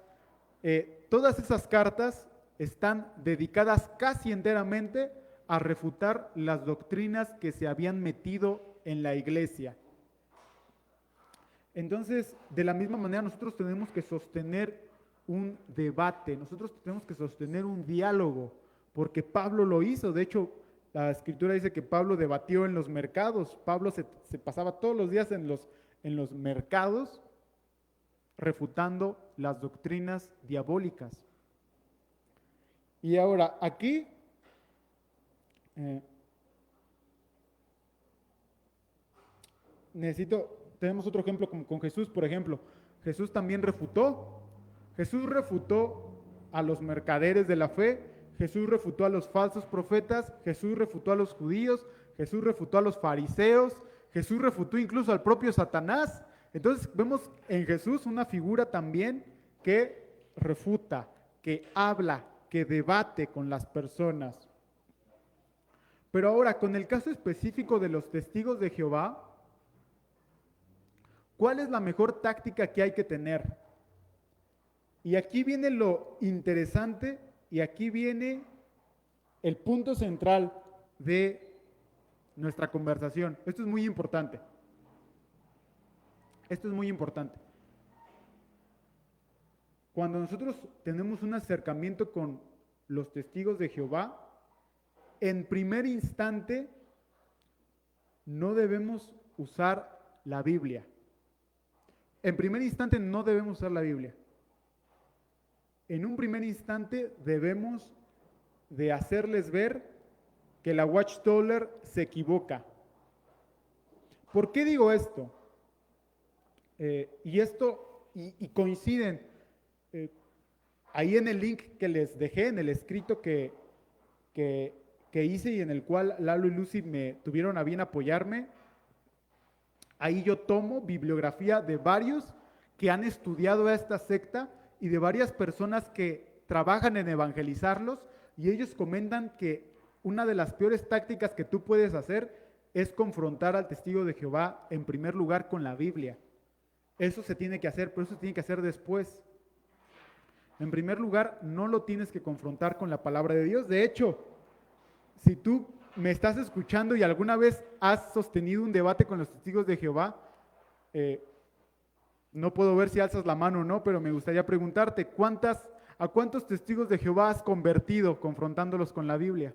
todas esas cartas están dedicadas casi enteramente a refutar las doctrinas que se habían metido en la iglesia. Entonces, de la misma manera, nosotros tenemos que sostener un debate, nosotros tenemos que sostener un diálogo, porque Pablo lo hizo. De hecho, la Escritura dice que Pablo debatió en los mercados. Pablo se pasaba todos los días en los mercados refutando las doctrinas diabólicas. Y ahora, aquí tenemos otro ejemplo con Jesús, por ejemplo. Jesús también refutó. Jesús refutó a los mercaderes de la fe. Jesús refutó a los falsos profetas. Jesús refutó a los judíos. Jesús refutó a los fariseos. Jesús refutó incluso al propio Satanás. Entonces vemos en Jesús una figura también que refuta, que habla, que debate con las personas. Pero ahora, con el caso específico de los testigos de Jehová, ¿cuál es la mejor táctica que hay que tener? Y aquí viene lo interesante y aquí viene el punto central de nuestra conversación. Esto es muy importante. Esto es muy importante. Cuando nosotros tenemos un acercamiento con los testigos de Jehová, en primer instante no debemos usar la Biblia. En primer instante no debemos usar la Biblia. En un primer instante debemos de hacerles ver que la Watchtower se equivoca. ¿Por qué digo esto? Y coinciden. Ahí en el link que les dejé, en el escrito que hice y en el cual Lalo y Lucy me tuvieron a bien apoyarme, ahí yo tomo bibliografía de varios que han estudiado a esta secta y de varias personas que trabajan en evangelizarlos, y ellos comentan que una de las peores tácticas que tú puedes hacer es confrontar al testigo de Jehová en primer lugar con la Biblia. Eso se tiene que hacer, pero eso se tiene que hacer después. En primer lugar, no lo tienes que confrontar con la palabra de Dios. De hecho, si tú me estás escuchando y alguna vez has sostenido un debate con los testigos de Jehová, no puedo ver si alzas la mano o no, pero me gustaría preguntarte, ¿a cuántos testigos de Jehová has convertido confrontándolos con la Biblia?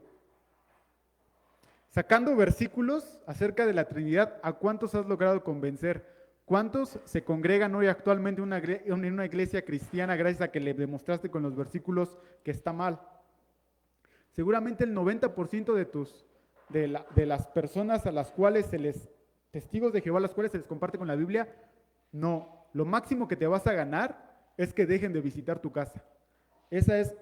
Sacando versículos acerca de la Trinidad, ¿a cuántos has logrado convencer? ¿Cuántos se congregan hoy actualmente en una iglesia cristiana gracias a que le demostraste con los versículos que está mal? Seguramente el 90% de las personas a las cuales testigos de Jehová, a las cuales se les comparte con la Biblia, no. Lo máximo que te vas a ganar es que dejen de visitar tu casa. Esa es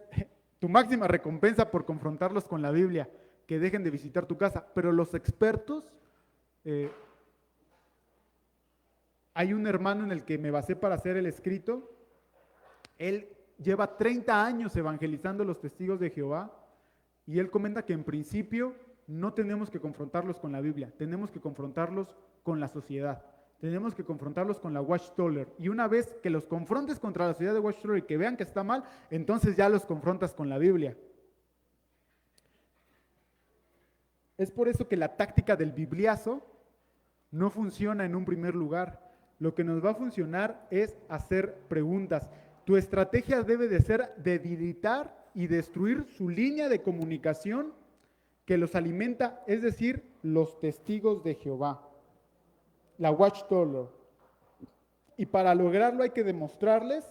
tu máxima recompensa por confrontarlos con la Biblia, que dejen de visitar tu casa. Pero los expertos, hay un hermano en el que me basé para hacer el escrito. Él lleva 30 años evangelizando a los testigos de Jehová y él comenta que en principio no tenemos que confrontarlos con la Biblia, tenemos que confrontarlos con la sociedad, tenemos que confrontarlos con la Watchtower. Y una vez que los confrontes contra la sociedad de Watchtower y que vean que está mal, entonces ya los confrontas con la Biblia. Es por eso que la táctica del bibliazo no funciona en un primer lugar. Lo que nos va a funcionar es hacer preguntas. Tu estrategia debe de ser debilitar y destruir su línea de comunicación que los alimenta, es decir, los testigos de Jehová, la Watchtower. Y para lograrlo hay que demostrarles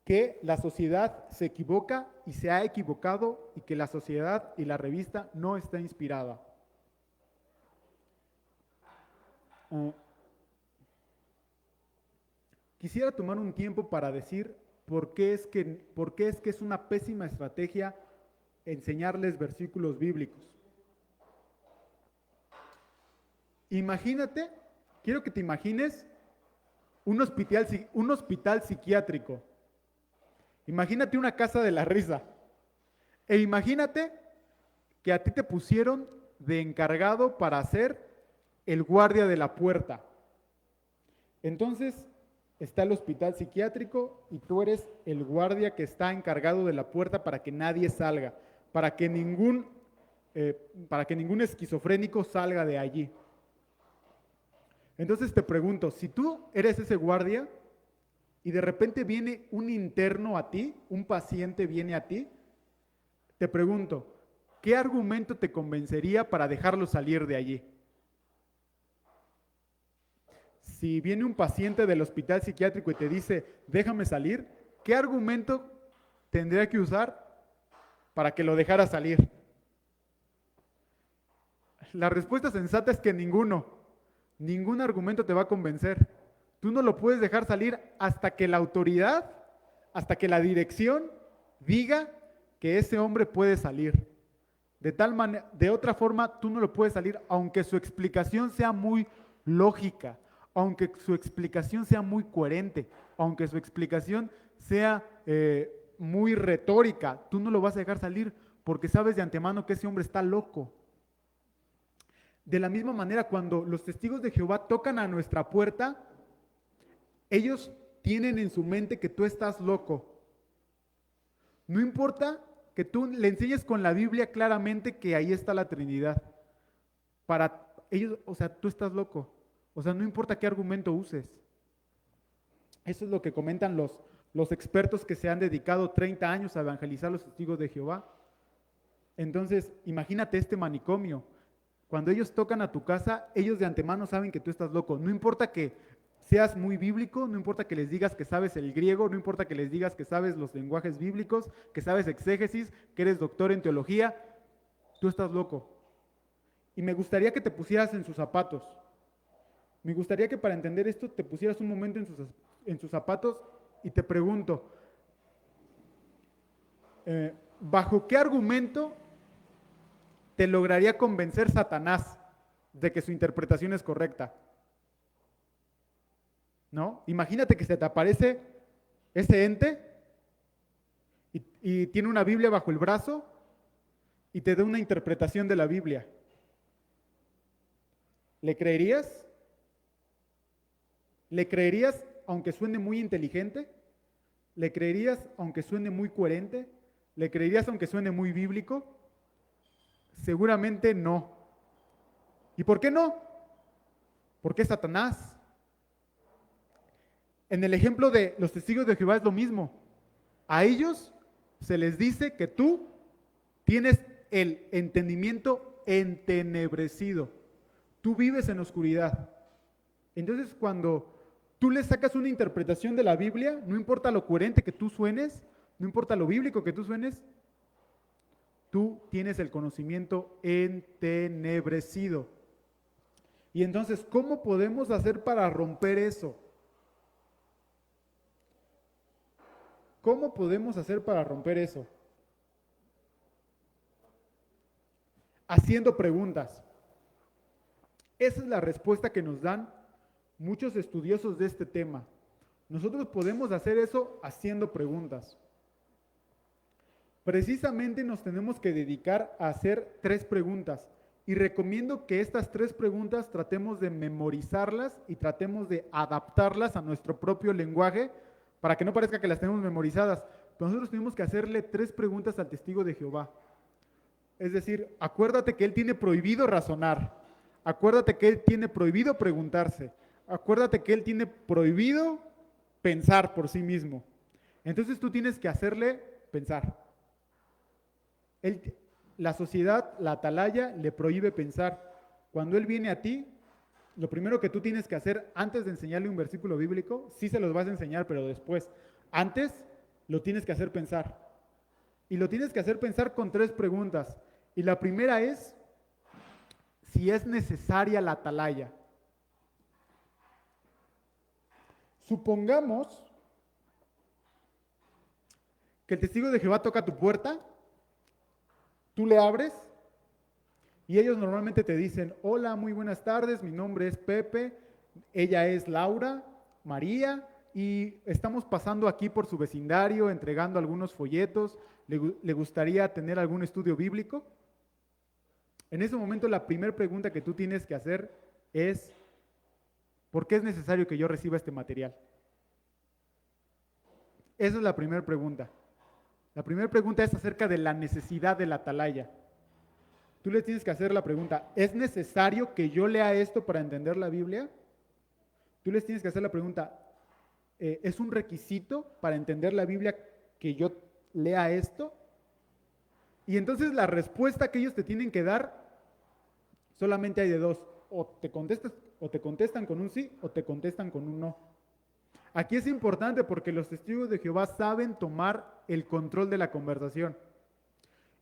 que la sociedad se equivoca y se ha equivocado y que la sociedad y la revista no está inspirada. Quisiera tomar un tiempo para decir por qué es que es una pésima estrategia enseñarles versículos bíblicos. Imagínate, quiero que te imagines un hospital psiquiátrico. Imagínate una casa de la risa. E imagínate que a ti te pusieron de encargado para ser el guardia de la puerta. Entonces, está el hospital psiquiátrico y tú eres el guardia que está encargado de la puerta para que nadie salga, para que ningún esquizofrénico salga de allí. Entonces te pregunto, si tú eres ese guardia y de repente viene un interno a ti, un paciente viene a ti, te pregunto, ¿qué argumento te convencería para dejarlo salir de allí? Si viene un paciente del hospital psiquiátrico y te dice, déjame salir, ¿qué argumento tendría que usar para que lo dejara salir? La respuesta sensata es que ninguno. Ningún argumento te va a convencer. Tú no lo puedes dejar salir hasta que la autoridad, hasta que la dirección diga que ese hombre puede salir. De otra forma, tú no lo puedes salir, aunque su explicación sea muy lógica, aunque su explicación sea muy coherente, aunque su explicación sea muy retórica, tú no lo vas a dejar salir porque sabes de antemano que ese hombre está loco. De la misma manera, cuando los testigos de Jehová tocan a nuestra puerta, ellos tienen en su mente que tú estás loco. No importa que tú le enseñes con la Biblia claramente que ahí está la Trinidad. Para ellos, o sea, tú estás loco. O sea, no importa qué argumento uses. Eso es lo que comentan los expertos que se han dedicado 30 años a evangelizar a los testigos de Jehová. Entonces, imagínate este manicomio. Cuando ellos tocan a tu casa, ellos de antemano saben que tú estás loco. No importa que seas muy bíblico, no importa que les digas que sabes el griego, no importa que les digas que sabes los lenguajes bíblicos, que sabes exégesis, que eres doctor en teología, tú estás loco. Y me gustaría que te pusieras en sus zapatos. Me gustaría que para entender esto te pusieras un momento en sus zapatos y te pregunto, ¿bajo qué argumento te lograría convencer Satanás de que su interpretación es correcta? ¿No? Imagínate que se te aparece ese ente y tiene una Biblia bajo el brazo y te da una interpretación de la Biblia. ¿Le creerías? ¿Le creerías aunque suene muy inteligente? ¿Le creerías aunque suene muy coherente? ¿Le creerías aunque suene muy bíblico? Seguramente no. ¿Y por qué no? Porque es Satanás. En el ejemplo de los testigos de Jehová es lo mismo. A ellos se les dice que tú tienes el entendimiento entenebrecido. Tú vives en oscuridad. Entonces, cuando tú le sacas una interpretación de la Biblia, no importa lo coherente que tú suenes, no importa lo bíblico que tú suenes, tú tienes el conocimiento entenebrecido. Y entonces, ¿cómo podemos hacer para romper eso? ¿Cómo podemos hacer para romper eso? Haciendo preguntas. Esa es la respuesta que nos dan muchos estudiosos de este tema. Nosotros podemos hacer eso haciendo preguntas. Precisamente nos tenemos que dedicar a hacer 3 preguntas. Y recomiendo que estas 3 preguntas tratemos de memorizarlas y tratemos de adaptarlas a nuestro propio lenguaje para que no parezca que las tenemos memorizadas. Pero nosotros tenemos que hacerle 3 preguntas al testigo de Jehová. Es decir, acuérdate que él tiene prohibido razonar. Acuérdate que él tiene prohibido preguntarse. Acuérdate que él tiene prohibido pensar por sí mismo. Entonces tú tienes que hacerle pensar. La sociedad, la atalaya, le prohíbe pensar. Cuando él viene a ti, lo primero que tú tienes que hacer antes de enseñarle un versículo bíblico, sí se los vas a enseñar, pero después. Antes lo tienes que hacer pensar. Y lo tienes que hacer pensar con 3 preguntas. Y la primera es si es necesaria la atalaya. Supongamos que el testigo de Jehová toca tu puerta, tú le abres y ellos normalmente te dicen, hola, muy buenas tardes, mi nombre es Pepe, ella es Laura, María, y estamos pasando aquí por su vecindario, entregando algunos folletos, ¿le gustaría tener algún estudio bíblico? En ese momento la primera pregunta que tú tienes que hacer es, ¿por qué es necesario que yo reciba este material? Esa es la primera pregunta. La primera pregunta es acerca de la necesidad de la atalaya. Tú le tienes que hacer la pregunta, ¿es necesario que yo lea esto para entender la Biblia? Tú les tienes que hacer la pregunta, ¿es un requisito para entender la Biblia que yo lea esto? Y entonces la respuesta que ellos te tienen que dar, solamente hay de 2, o te contestan con un sí o te contestan con un no. Aquí es importante porque los testigos de Jehová saben tomar el control de la conversación.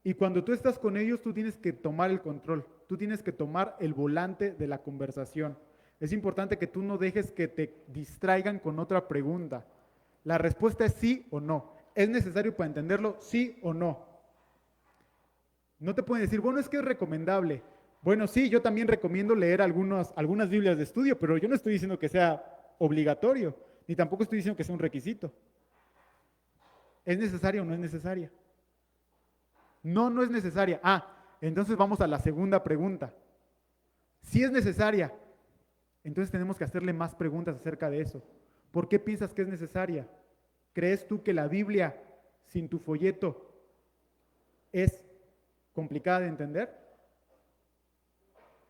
Y cuando tú estás con ellos, tú tienes que tomar el control, tú tienes que tomar el volante de la conversación. Es importante que tú no dejes que te distraigan con otra pregunta. La respuesta es sí o no. ¿Es necesario para entenderlo? Sí o no. No te pueden decir, bueno, es que es recomendable. Bueno, sí, yo también recomiendo leer algunas Biblias de estudio, pero yo no estoy diciendo que sea obligatorio, ni tampoco estoy diciendo que sea un requisito. ¿Es necesaria o no es necesaria? No, no es necesaria. Entonces vamos a la segunda pregunta. Si es necesaria, entonces tenemos que hacerle más preguntas acerca de eso. ¿Por qué piensas que es necesaria? ¿Crees tú que la Biblia sin tu folleto es complicada de entender?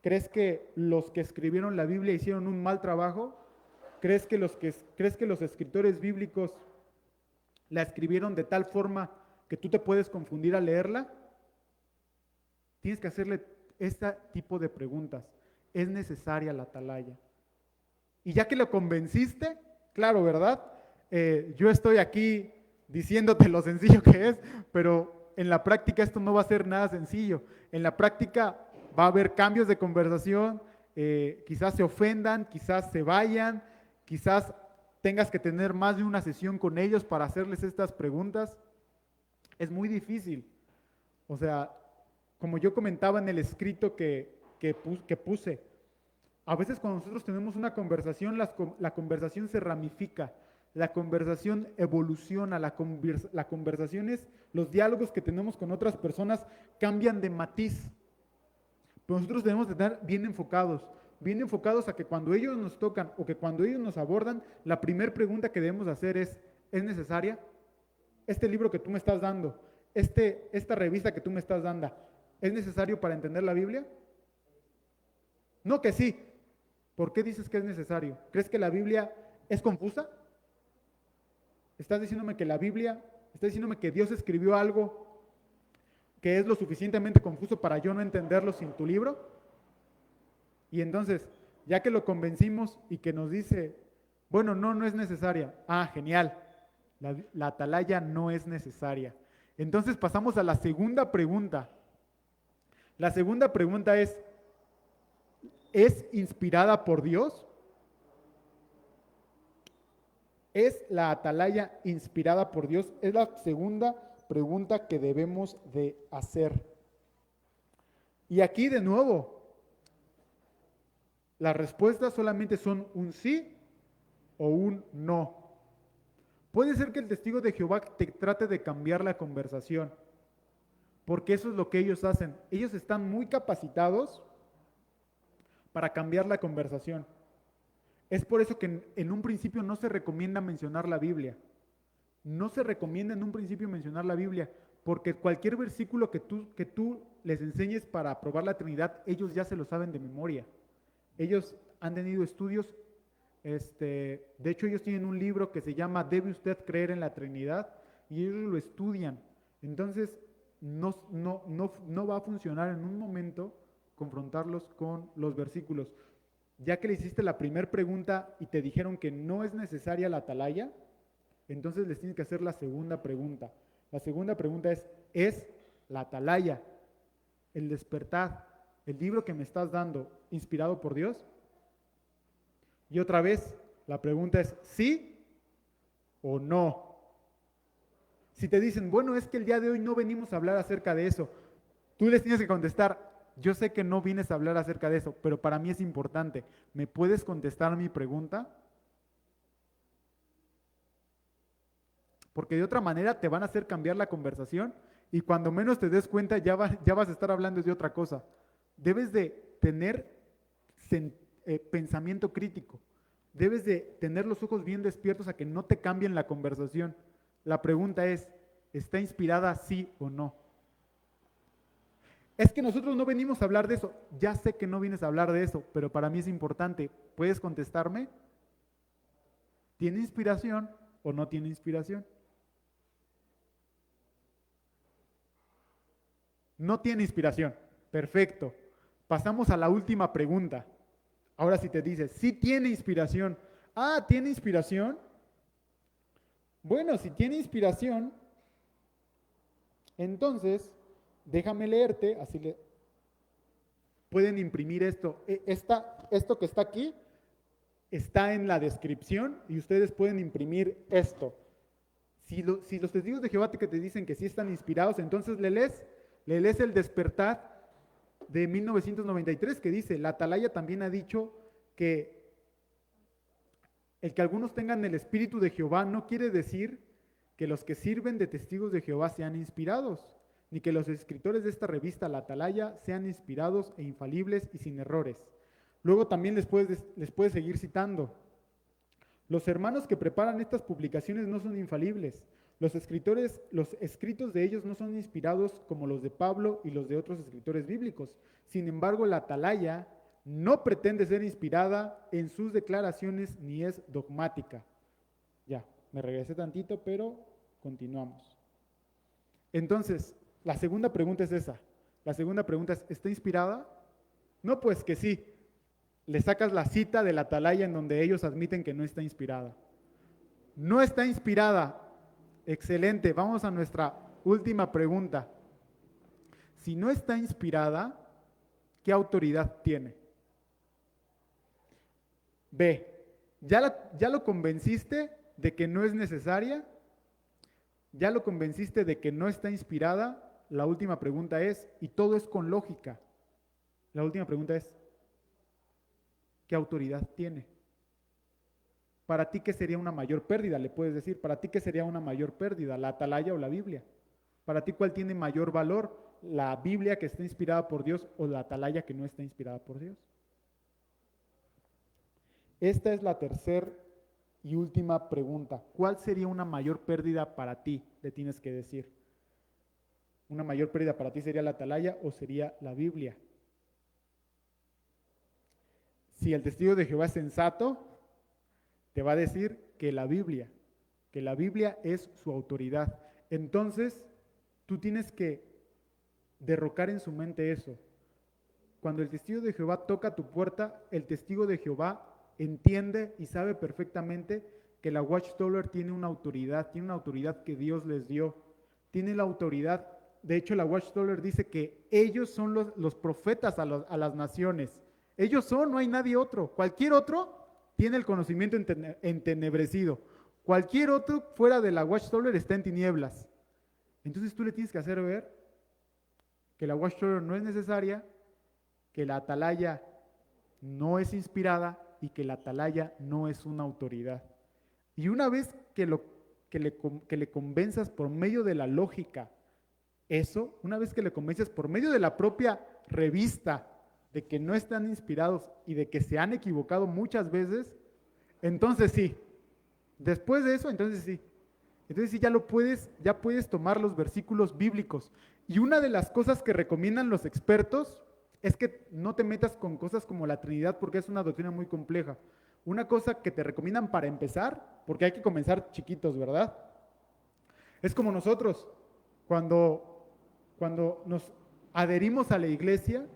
¿Crees que los que escribieron la Biblia hicieron un mal trabajo? ¿Crees que los escritores bíblicos la escribieron de tal forma que tú te puedes confundir al leerla? Tienes que hacerle este tipo de preguntas. ¿Es necesaria la atalaya? Y ya que lo convenciste, claro, ¿verdad? Yo estoy aquí diciéndote lo sencillo que es, pero en la práctica esto no va a ser nada sencillo. En la práctica va a haber cambios de conversación, quizás se ofendan, quizás se vayan, quizás tengas que tener más de una sesión con ellos para hacerles estas preguntas. Es muy difícil. O sea, como yo comentaba en el escrito que puse, a veces cuando nosotros tenemos una conversación, la conversación se ramifica, la conversación evoluciona, la conversación es, los diálogos que tenemos con otras personas cambian de matiz. Pero nosotros debemos de estar bien enfocados a que cuando ellos nos tocan o que cuando ellos nos abordan, la primera pregunta que debemos hacer ¿es necesaria? Este libro que tú me estás dando, esta revista que tú me estás dando, ¿es necesario para entender la Biblia? No, que sí. ¿Por qué dices que es necesario? ¿Crees que la Biblia es confusa? ¿Estás diciéndome que Dios escribió algo que es lo suficientemente confuso para yo no entenderlo sin tu libro? Y entonces, ya que lo convencimos y que nos dice, bueno, no es necesaria. Genial. La atalaya no es necesaria. Entonces pasamos a la segunda pregunta. La segunda pregunta ¿es inspirada por Dios? ¿Es la atalaya inspirada por Dios? Es la segunda pregunta que debemos de hacer. Y aquí de nuevo, las respuestas solamente son un sí o un no. Puede ser que el testigo de Jehová te trate de cambiar la conversación, porque eso es lo que ellos hacen. Ellos están muy capacitados para cambiar la conversación. Es por eso que en un principio no se recomienda mencionar la Biblia. No se recomienda en un principio mencionar la Biblia, porque cualquier versículo que tú les enseñes para probar la Trinidad, ellos ya se lo saben de memoria. Ellos han tenido estudios, de hecho ellos tienen un libro que se llama ¿Debe usted creer en la Trinidad? Y ellos lo estudian. Entonces, no va a funcionar en un momento confrontarlos con los versículos. Ya que le hiciste la primera pregunta y te dijeron que no es necesaria la atalaya, entonces les tienes que hacer la segunda pregunta. La segunda pregunta ¿es la atalaya, el despertar, el libro que me estás dando, inspirado por Dios? Y otra vez, la pregunta es ¿sí o no? Si te dicen, bueno, es que el día de hoy no venimos a hablar acerca de eso, tú les tienes que contestar, yo sé que no vienes a hablar acerca de eso, pero para mí es importante. ¿Me puedes contestar mi pregunta? Porque de otra manera te van a hacer cambiar la conversación y cuando menos te des cuenta ya vas a estar hablando de otra cosa. Debes de tener pensamiento crítico. Debes de tener los ojos bien despiertos a que no te cambien la conversación. La pregunta es, ¿está inspirada sí o no? Es que nosotros no venimos a hablar de eso. Ya sé que no vienes a hablar de eso, pero para mí es importante. ¿Puedes contestarme? ¿Tiene inspiración o no tiene inspiración? No tiene inspiración. Perfecto. Pasamos a la última pregunta. Ahora si te dices, sí tiene inspiración. Ah, ¿tiene inspiración? Bueno, si tiene inspiración, entonces, déjame leerte, pueden imprimir esto. Esto que está aquí está en la descripción y ustedes pueden imprimir esto. Si los testigos de Jehová que te dicen que sí están inspirados, entonces le lees El Despertar de 1993 que dice, la atalaya también ha dicho que el que algunos tengan el Espíritu de Jehová no quiere decir que los que sirven de testigos de Jehová sean inspirados, ni que los escritores de esta revista, La Atalaya, sean inspirados e infalibles y sin errores. Luego también les puedes seguir citando. Los hermanos que preparan estas publicaciones no son infalibles. Los escritos de ellos no son inspirados como los de Pablo y los de otros escritores bíblicos. Sin embargo, la Atalaya no pretende ser inspirada en sus declaraciones ni es dogmática. Ya, me regresé tantito, pero continuamos. Entonces, la segunda pregunta es esa. La segunda pregunta es, ¿está inspirada? No, pues que sí. Le sacas la cita de la Atalaya en donde ellos admiten que no está inspirada. No está inspirada. Excelente. Vamos a nuestra última pregunta. Si no está inspirada, ¿qué autoridad tiene? B. ¿Ya lo convenciste de que no es necesaria? ¿Ya lo convenciste de que no está inspirada? La última pregunta es, y todo es con lógica. La última pregunta es, ¿qué autoridad tiene? Para ti, ¿qué sería una mayor pérdida? Le puedes decir, ¿para ti qué sería una mayor pérdida? ¿La Atalaya o la Biblia? Para ti, ¿cuál tiene mayor valor? ¿La Biblia que está inspirada por Dios o la Atalaya que no está inspirada por Dios? Esta es la tercera y última pregunta. ¿Cuál sería una mayor pérdida para ti? Le tienes que decir. ¿Una mayor pérdida para ti sería la Atalaya o sería la Biblia? Si el testigo de Jehová es sensato, te va a decir que la Biblia es su autoridad. Entonces, tú tienes que derrocar en su mente eso. Cuando el testigo de Jehová toca tu puerta, el testigo de Jehová entiende y sabe perfectamente que la Watchtower tiene una autoridad que Dios les dio, tiene la autoridad. De hecho, la Watchtower dice que ellos son los profetas a las naciones. Ellos son, no hay nadie otro. Cualquier otro tiene el conocimiento entenebrecido. Cualquier otro fuera de la Watchtower está en tinieblas. Entonces tú le tienes que hacer ver que la Watchtower no es necesaria, que la Atalaya no es inspirada y que la Atalaya no es una autoridad. Y una vez que le convenzas por medio de la lógica, eso, una vez que le convences por medio de la propia revista de que no están inspirados y de que se han equivocado muchas veces, entonces sí. Después de eso, entonces sí. Entonces sí ya puedes tomar los versículos bíblicos. Y una de las cosas que recomiendan los expertos es que no te metas con cosas como la Trinidad porque es una doctrina muy compleja. Una cosa que te recomiendan para empezar, porque hay que comenzar chiquitos, ¿verdad? Es como nosotros, cuando nos adherimos a la iglesia,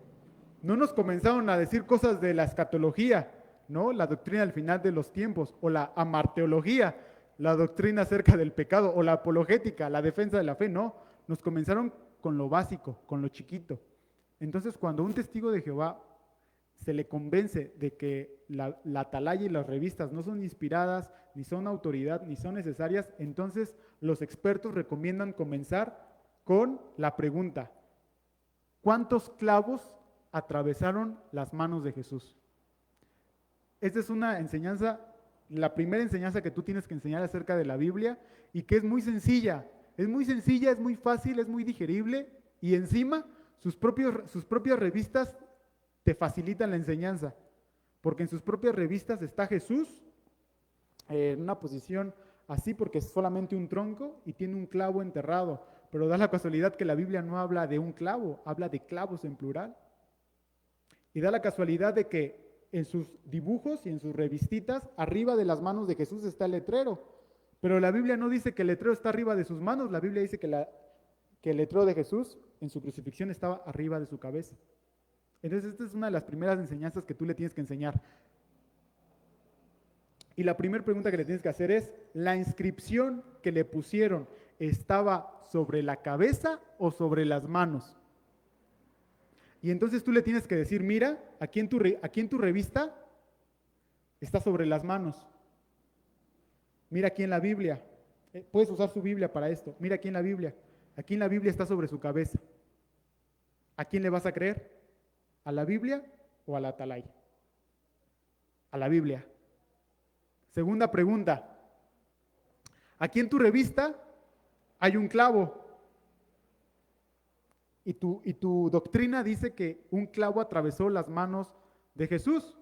no nos comenzaron a decir cosas de la escatología, ¿no? La doctrina del final de los tiempos, o la amarteología, la doctrina acerca del pecado, o la apologética, la defensa de la fe, no. Nos comenzaron con lo básico, con lo chiquito. Entonces, cuando un testigo de Jehová se le convence de que la atalaya y las revistas no son inspiradas, ni son autoridad, ni son necesarias, entonces los expertos recomiendan comenzar con la pregunta: ¿cuántos clavos atravesaron las manos de Jesús? Esta es una enseñanza, la primera enseñanza que tú tienes que enseñar acerca de la Biblia y que es muy sencilla, es muy fácil, es muy digerible y encima sus propias revistas te facilitan la enseñanza, porque en sus propias revistas está Jesús en una posición así porque es solamente un tronco y tiene un clavo enterrado, pero da la casualidad que la Biblia no habla de un clavo, habla de clavos en plural. Y da la casualidad de que en sus dibujos y en sus revistitas, arriba de las manos de Jesús está el letrero, pero la Biblia no dice que el letrero está arriba de sus manos, la Biblia dice que el letrero de Jesús en su crucifixión estaba arriba de su cabeza. Entonces esta es una de las primeras enseñanzas que tú le tienes que enseñar. Y la primera pregunta que le tienes que hacer es: ¿la inscripción que le pusieron estaba sobre la cabeza o sobre las manos? Y entonces tú le tienes que decir: mira, aquí en tu revista está sobre las manos. Mira aquí en la Biblia. Puedes usar su Biblia para esto. Mira aquí en la Biblia. Aquí en la Biblia está sobre su cabeza. ¿A quién le vas a creer? ¿A la Biblia o a la atalaya? A la Biblia. Segunda pregunta: aquí en tu revista hay un clavo y tu doctrina dice que un clavo atravesó las manos de Jesús.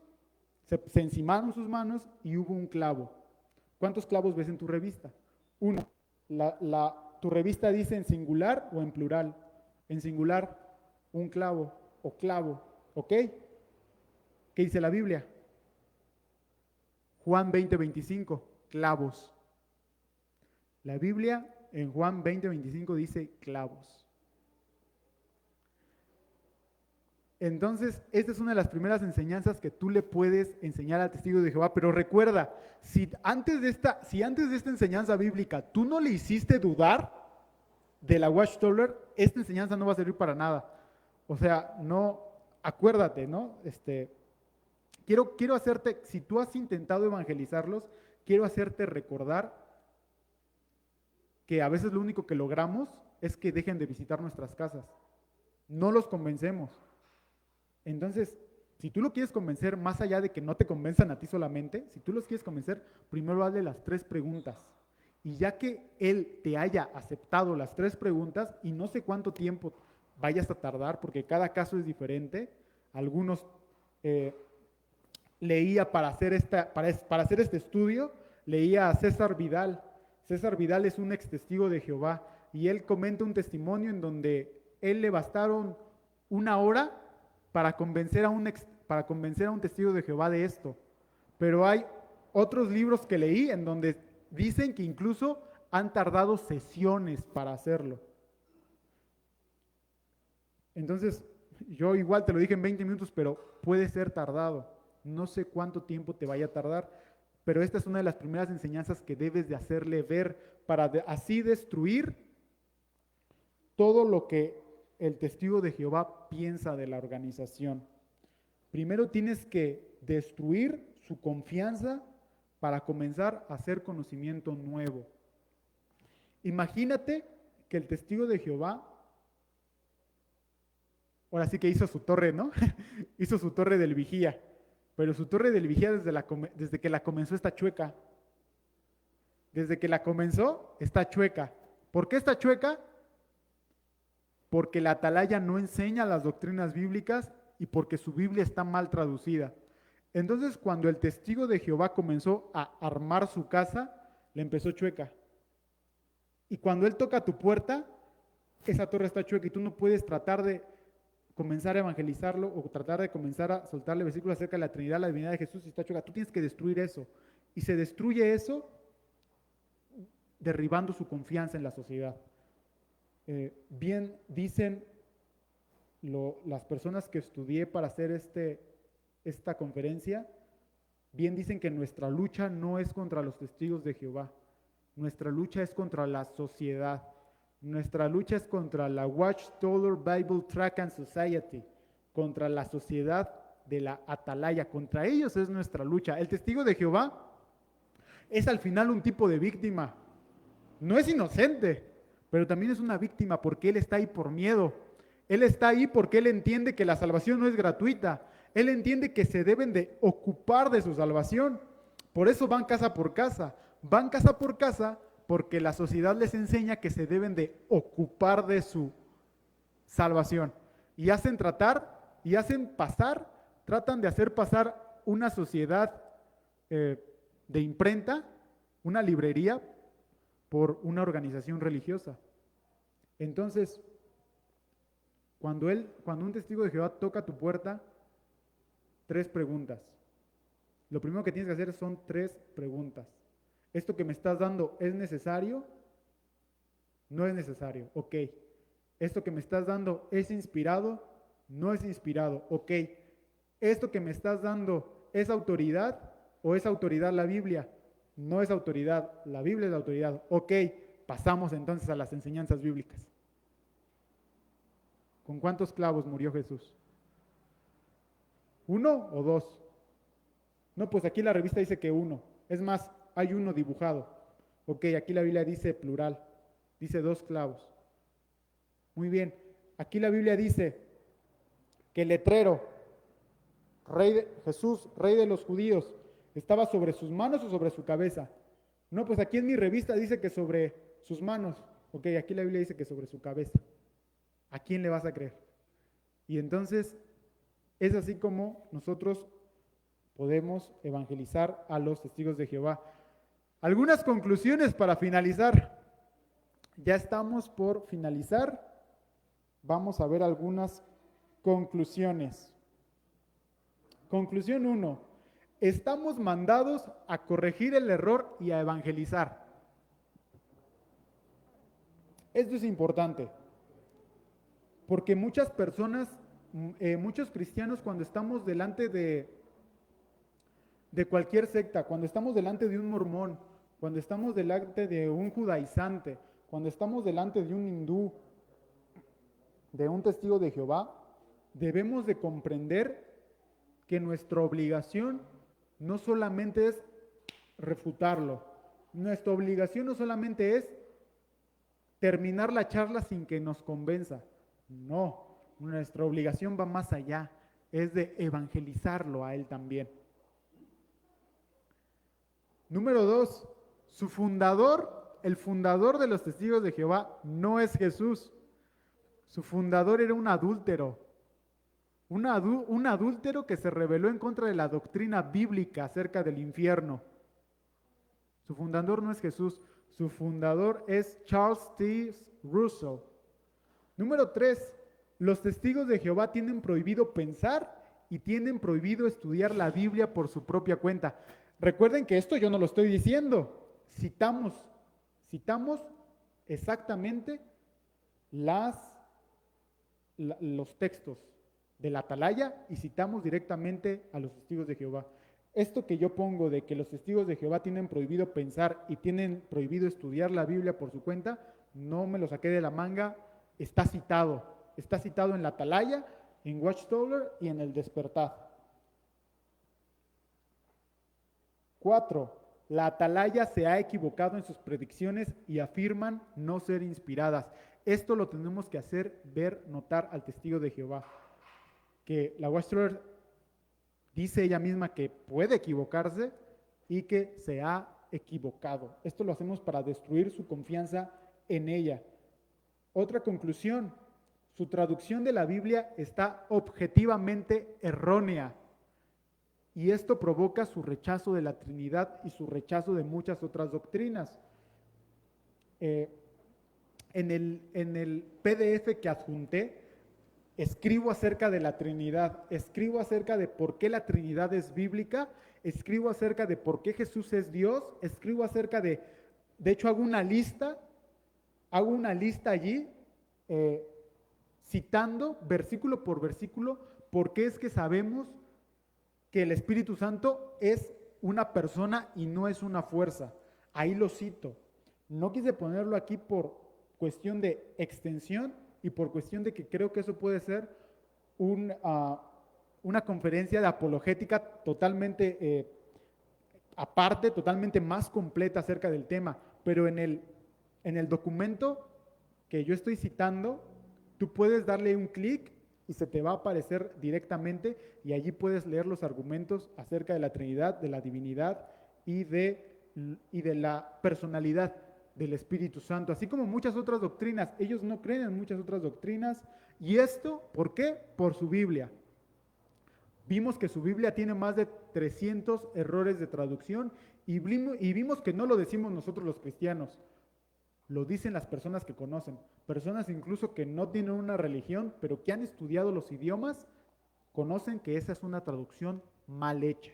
Se encimaron sus manos y hubo un clavo. ¿Cuántos clavos ves en tu revista? Uno. ¿Tu revista dice en singular o en plural? En singular, un clavo o clavo, ¿ok? ¿Qué dice la Biblia? Juan 20:25, clavos. La Biblia en Juan 20:25 dice clavos. Entonces, esta es una de las primeras enseñanzas que tú le puedes enseñar al testigo de Jehová. Pero recuerda, si antes de esta enseñanza bíblica tú no le hiciste dudar de la Watchtower, esta enseñanza no va a servir para nada. O sea, no, acuérdate, ¿no? Quiero hacerte, si tú has intentado evangelizarlos, quiero hacerte recordar que a veces lo único que logramos es que dejen de visitar nuestras casas. No los convencemos. Entonces, si tú lo quieres convencer, más allá de que no te convenzan a ti solamente, si tú los quieres convencer, primero hazle las 3 preguntas. Y ya que él te haya aceptado las 3 preguntas, y no sé cuánto tiempo vayas a tardar, porque cada caso es diferente. Algunos leía para hacer este estudio, leía a César Vidal. César Vidal es un ex testigo de Jehová, y él comenta un testimonio en donde él le bastaron 1 hora para convencer a un testigo de Jehová de esto. Pero hay otros libros que leí en donde dicen que incluso han tardado sesiones para hacerlo. Entonces, yo igual te lo dije en 20 minutos, pero puede ser tardado. No sé cuánto tiempo te vaya a tardar, pero esta es una de las primeras enseñanzas que debes de hacerle ver para así destruir todo lo que el testigo de Jehová piensa de la organización. Primero tienes que destruir su confianza para comenzar a hacer conocimiento nuevo. Imagínate que el testigo de Jehová, ahora sí que hizo su torre, ¿no? Hizo su torre del vigía, pero su torre del vigía desde que la comenzó está chueca. Desde que la comenzó, está chueca. ¿Por qué está chueca? Porque la atalaya no enseña las doctrinas bíblicas y porque su Biblia está mal traducida. Entonces, cuando el testigo de Jehová comenzó a armar su casa, le empezó chueca. Y cuando él toca tu puerta, esa torre está chueca y tú no puedes tratar de comenzar a evangelizarlo o tratar de comenzar a soltarle versículos acerca de la Trinidad, la divinidad de Jesús y está chueca. Tú tienes que destruir eso. Y se destruye eso derribando su confianza en la sociedad. Bien dicen las personas que estudié para hacer esta conferencia, bien dicen que nuestra lucha no es contra los testigos de Jehová, nuestra lucha es contra la sociedad, nuestra lucha es contra la Watchtower Bible Tract and Society, contra la sociedad de la atalaya, contra ellos es nuestra lucha. El testigo de Jehová es al final un tipo de víctima, no es inocente, pero también es una víctima porque él está ahí por miedo. Él está ahí porque él entiende que la salvación no es gratuita. Él entiende que se deben de ocupar de su salvación. Por eso van casa por casa. Van casa por casa porque la sociedad les enseña que se deben de ocupar de su salvación. Y hacen tratan de hacer pasar una sociedad de imprenta, una librería, por una organización religiosa. Entonces, cuando un testigo de Jehová toca tu puerta, 3 preguntas. Lo primero que tienes que hacer son 3 preguntas. ¿Esto que me estás dando es necesario? No es necesario. Ok. ¿Esto que me estás dando es inspirado? No es inspirado. Ok. ¿Esto que me estás dando es autoridad o es autoridad la Biblia? No es autoridad, la Biblia es la autoridad. Ok, pasamos entonces a las enseñanzas bíblicas. ¿Con cuántos clavos murió Jesús? ¿1 o 2? No, pues aquí la revista dice que 1. Es más, hay 1 dibujado. Ok, aquí la Biblia dice plural, dice 2 clavos. Muy bien, aquí la Biblia dice que el letrero, Jesús, rey de los judíos, ¿estaba sobre sus manos o sobre su cabeza? No, pues aquí en mi revista dice que sobre sus manos. Ok, aquí la Biblia dice que sobre su cabeza. ¿A quién le vas a creer? Y entonces es así como nosotros podemos evangelizar a los testigos de Jehová. Algunas conclusiones para finalizar. Ya estamos por finalizar. Vamos a ver algunas conclusiones. Conclusión 1. Estamos mandados a corregir el error y a evangelizar. Esto es importante, porque muchas personas, muchos cristianos, cuando estamos delante de cualquier secta, cuando estamos delante de un mormón, cuando estamos delante de un judaizante, cuando estamos delante de un hindú, de un testigo de Jehová, debemos de comprender que nuestra obligación no solamente es refutarlo, nuestra obligación no solamente es terminar la charla sin que nos convenza, no, nuestra obligación va más allá, es de evangelizarlo a él también. Número 2, su fundador, el fundador de los testigos de Jehová no es Jesús, su fundador era un adúltero. Un adúltero que se rebeló en contra de la doctrina bíblica acerca del infierno. Su fundador no es Jesús, su fundador es Charles T. Russell. Número 3, los testigos de Jehová tienen prohibido pensar y tienen prohibido estudiar la Biblia por su propia cuenta. Recuerden que esto yo no lo estoy diciendo, citamos exactamente los textos de la atalaya y citamos directamente a los testigos de Jehová. Esto que yo pongo de que los testigos de Jehová tienen prohibido pensar y tienen prohibido estudiar la Biblia por su cuenta, no me lo saqué de la manga, está citado en la atalaya, en Watchtower y en el Despertar. 4. La atalaya se ha equivocado en sus predicciones y afirman no ser inspiradas. Esto lo tenemos que hacer ver, notar al testigo de Jehová. Que la Watchtower dice ella misma que puede equivocarse y que se ha equivocado. Esto lo hacemos para destruir su confianza en ella. Otra conclusión, su traducción de la Biblia está objetivamente errónea. Y esto provoca su rechazo de la Trinidad y su rechazo de muchas otras doctrinas. En el PDF que adjunté, escribo acerca de la Trinidad, escribo acerca de por qué la Trinidad es bíblica, escribo acerca de por qué Jesús es Dios, escribo acerca de hecho hago una lista allí, citando versículo por versículo, por qué es que sabemos que el Espíritu Santo es una persona y no es una fuerza. Ahí lo cito. No quise ponerlo aquí por cuestión de extensión y por cuestión de que creo que eso puede ser una conferencia de apologética totalmente aparte, totalmente más completa acerca del tema. Pero en el documento que yo estoy citando, tú puedes darle un clic y se te va a aparecer directamente y allí puedes leer los argumentos acerca de la Trinidad, de la divinidad y de la personalidad del Espíritu Santo, así como muchas otras doctrinas. Ellos no creen en muchas otras doctrinas. ¿Y esto por qué? Por su Biblia. Vimos que su Biblia tiene más de 300 errores de traducción y vimos que no lo decimos nosotros los cristianos, lo dicen las personas que conocen, personas incluso que no tienen una religión, pero que han estudiado los idiomas, conocen que esa es una traducción mal hecha.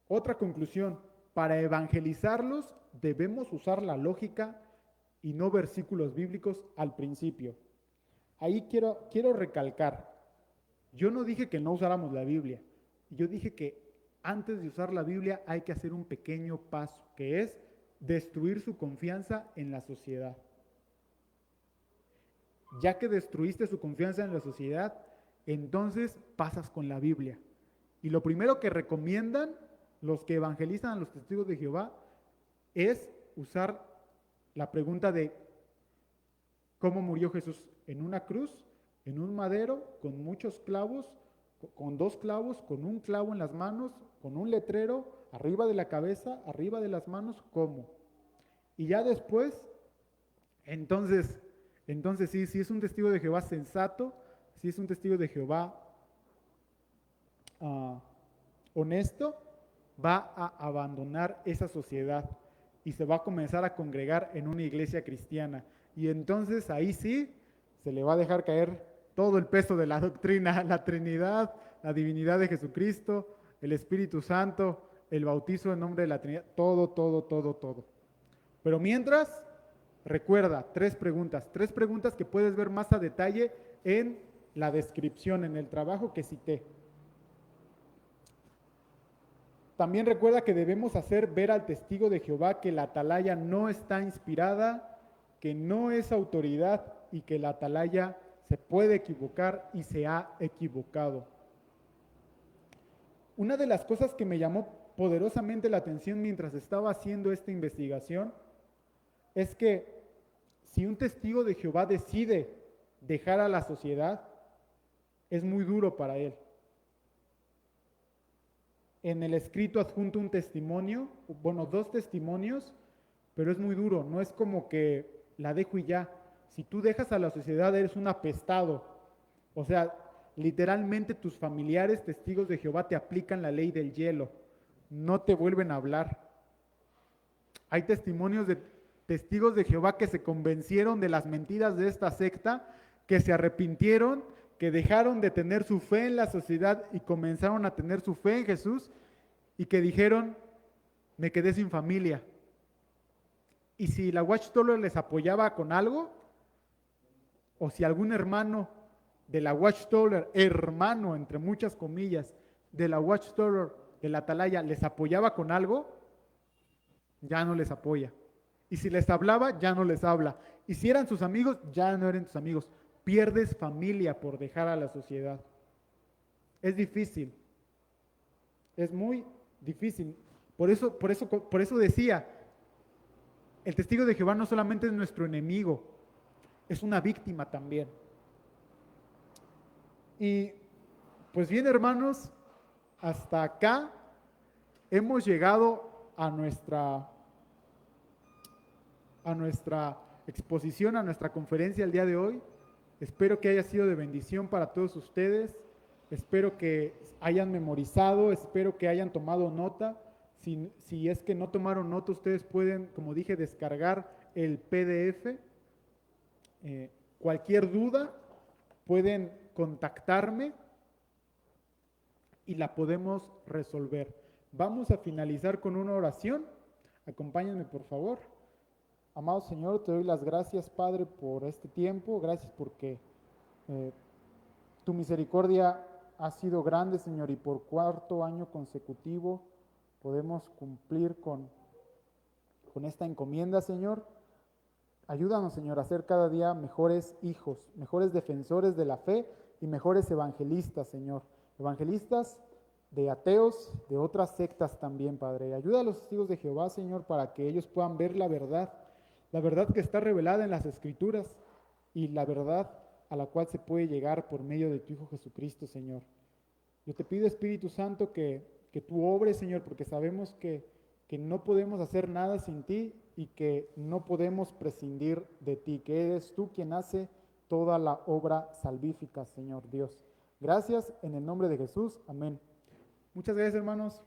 Otra conclusión, para evangelizarlos debemos usar la lógica y no versículos bíblicos al principio. Ahí quiero recalcar, yo no dije que no usáramos la Biblia, yo dije que antes de usar la Biblia hay que hacer un pequeño paso, que es destruir su confianza en la sociedad. Ya que destruiste su confianza en la sociedad, entonces pasas con la Biblia. Y lo primero que recomiendan los que evangelizan a los testigos de Jehová es usar la pregunta de cómo murió Jesús: en una cruz, en un madero, con muchos clavos, con 2 clavos, con un clavo en las manos, con un letrero arriba de la cabeza, arriba de las manos, ¿cómo? Y ya después, entonces sí es un testigo de Jehová sensato, sí es un testigo de Jehová honesto, va a abandonar esa sociedad y se va a comenzar a congregar en una iglesia cristiana. Y entonces ahí sí se le va a dejar caer todo el peso de la doctrina, la Trinidad, la divinidad de Jesucristo, el Espíritu Santo, el bautizo en nombre de la Trinidad, todo. Pero mientras, recuerda, 3 preguntas que puedes ver más a detalle en la descripción, en el trabajo que cité. También recuerda que debemos hacer ver al testigo de Jehová que la atalaya no está inspirada, que no es autoridad y que la atalaya se puede equivocar y se ha equivocado. Una de las cosas que me llamó poderosamente la atención mientras estaba haciendo esta investigación es que si un testigo de Jehová decide dejar a la sociedad, es muy duro para él. En el escrito adjunto un testimonio, 2 testimonios, pero es muy duro, no es como que la dejo y ya. Si tú dejas a la sociedad, eres un apestado. O sea, literalmente tus familiares, testigos de Jehová, te aplican la ley del hielo, no te vuelven a hablar. Hay testimonios de testigos de Jehová que se convencieron de las mentiras de esta secta, que se arrepintieron, que dejaron de tener su fe en la sociedad y comenzaron a tener su fe en Jesús, y que dijeron: me quedé sin familia. Y si la Watchtower les apoyaba con algo, o si algún hermano de la Watchtower, hermano entre muchas comillas, de la Watchtower, de la atalaya, les apoyaba con algo, ya no les apoya. Y si les hablaba, ya no les habla. Y si eran sus amigos, ya no eran tus amigos. Pierdes familia por dejar a la sociedad. Es difícil. Es muy difícil. Por eso decía, el testigo de Jehová no solamente es nuestro enemigo, es una víctima también. Y pues bien, hermanos, hasta acá hemos llegado a nuestra exposición, a nuestra conferencia el día de hoy. Espero que haya sido de bendición para todos ustedes. Espero que hayan memorizado, espero que hayan tomado nota. Si es que no tomaron nota, ustedes pueden, como dije, descargar el PDF. Cualquier duda, pueden contactarme y la podemos resolver. Vamos a finalizar con una oración. Acompáñenme, por favor. Amado Señor, te doy las gracias, Padre, por este tiempo. Gracias porque tu misericordia ha sido grande, Señor, y por cuarto año consecutivo podemos cumplir con esta encomienda, Señor. Ayúdanos, Señor, a ser cada día mejores hijos, mejores defensores de la fe y mejores evangelistas, Señor. Evangelistas de ateos, de otras sectas también, Padre. Ayuda a los testigos de Jehová, Señor, para que ellos puedan ver la verdad que está revelada en las Escrituras y la verdad a la cual se puede llegar por medio de tu Hijo Jesucristo, Señor. Yo te pido, Espíritu Santo, que tú obres, Señor, porque sabemos que no podemos hacer nada sin ti y que no podemos prescindir de ti, que eres tú quien hace toda la obra salvífica, Señor Dios. Gracias en el nombre de Jesús. Amén. Muchas gracias, hermanos.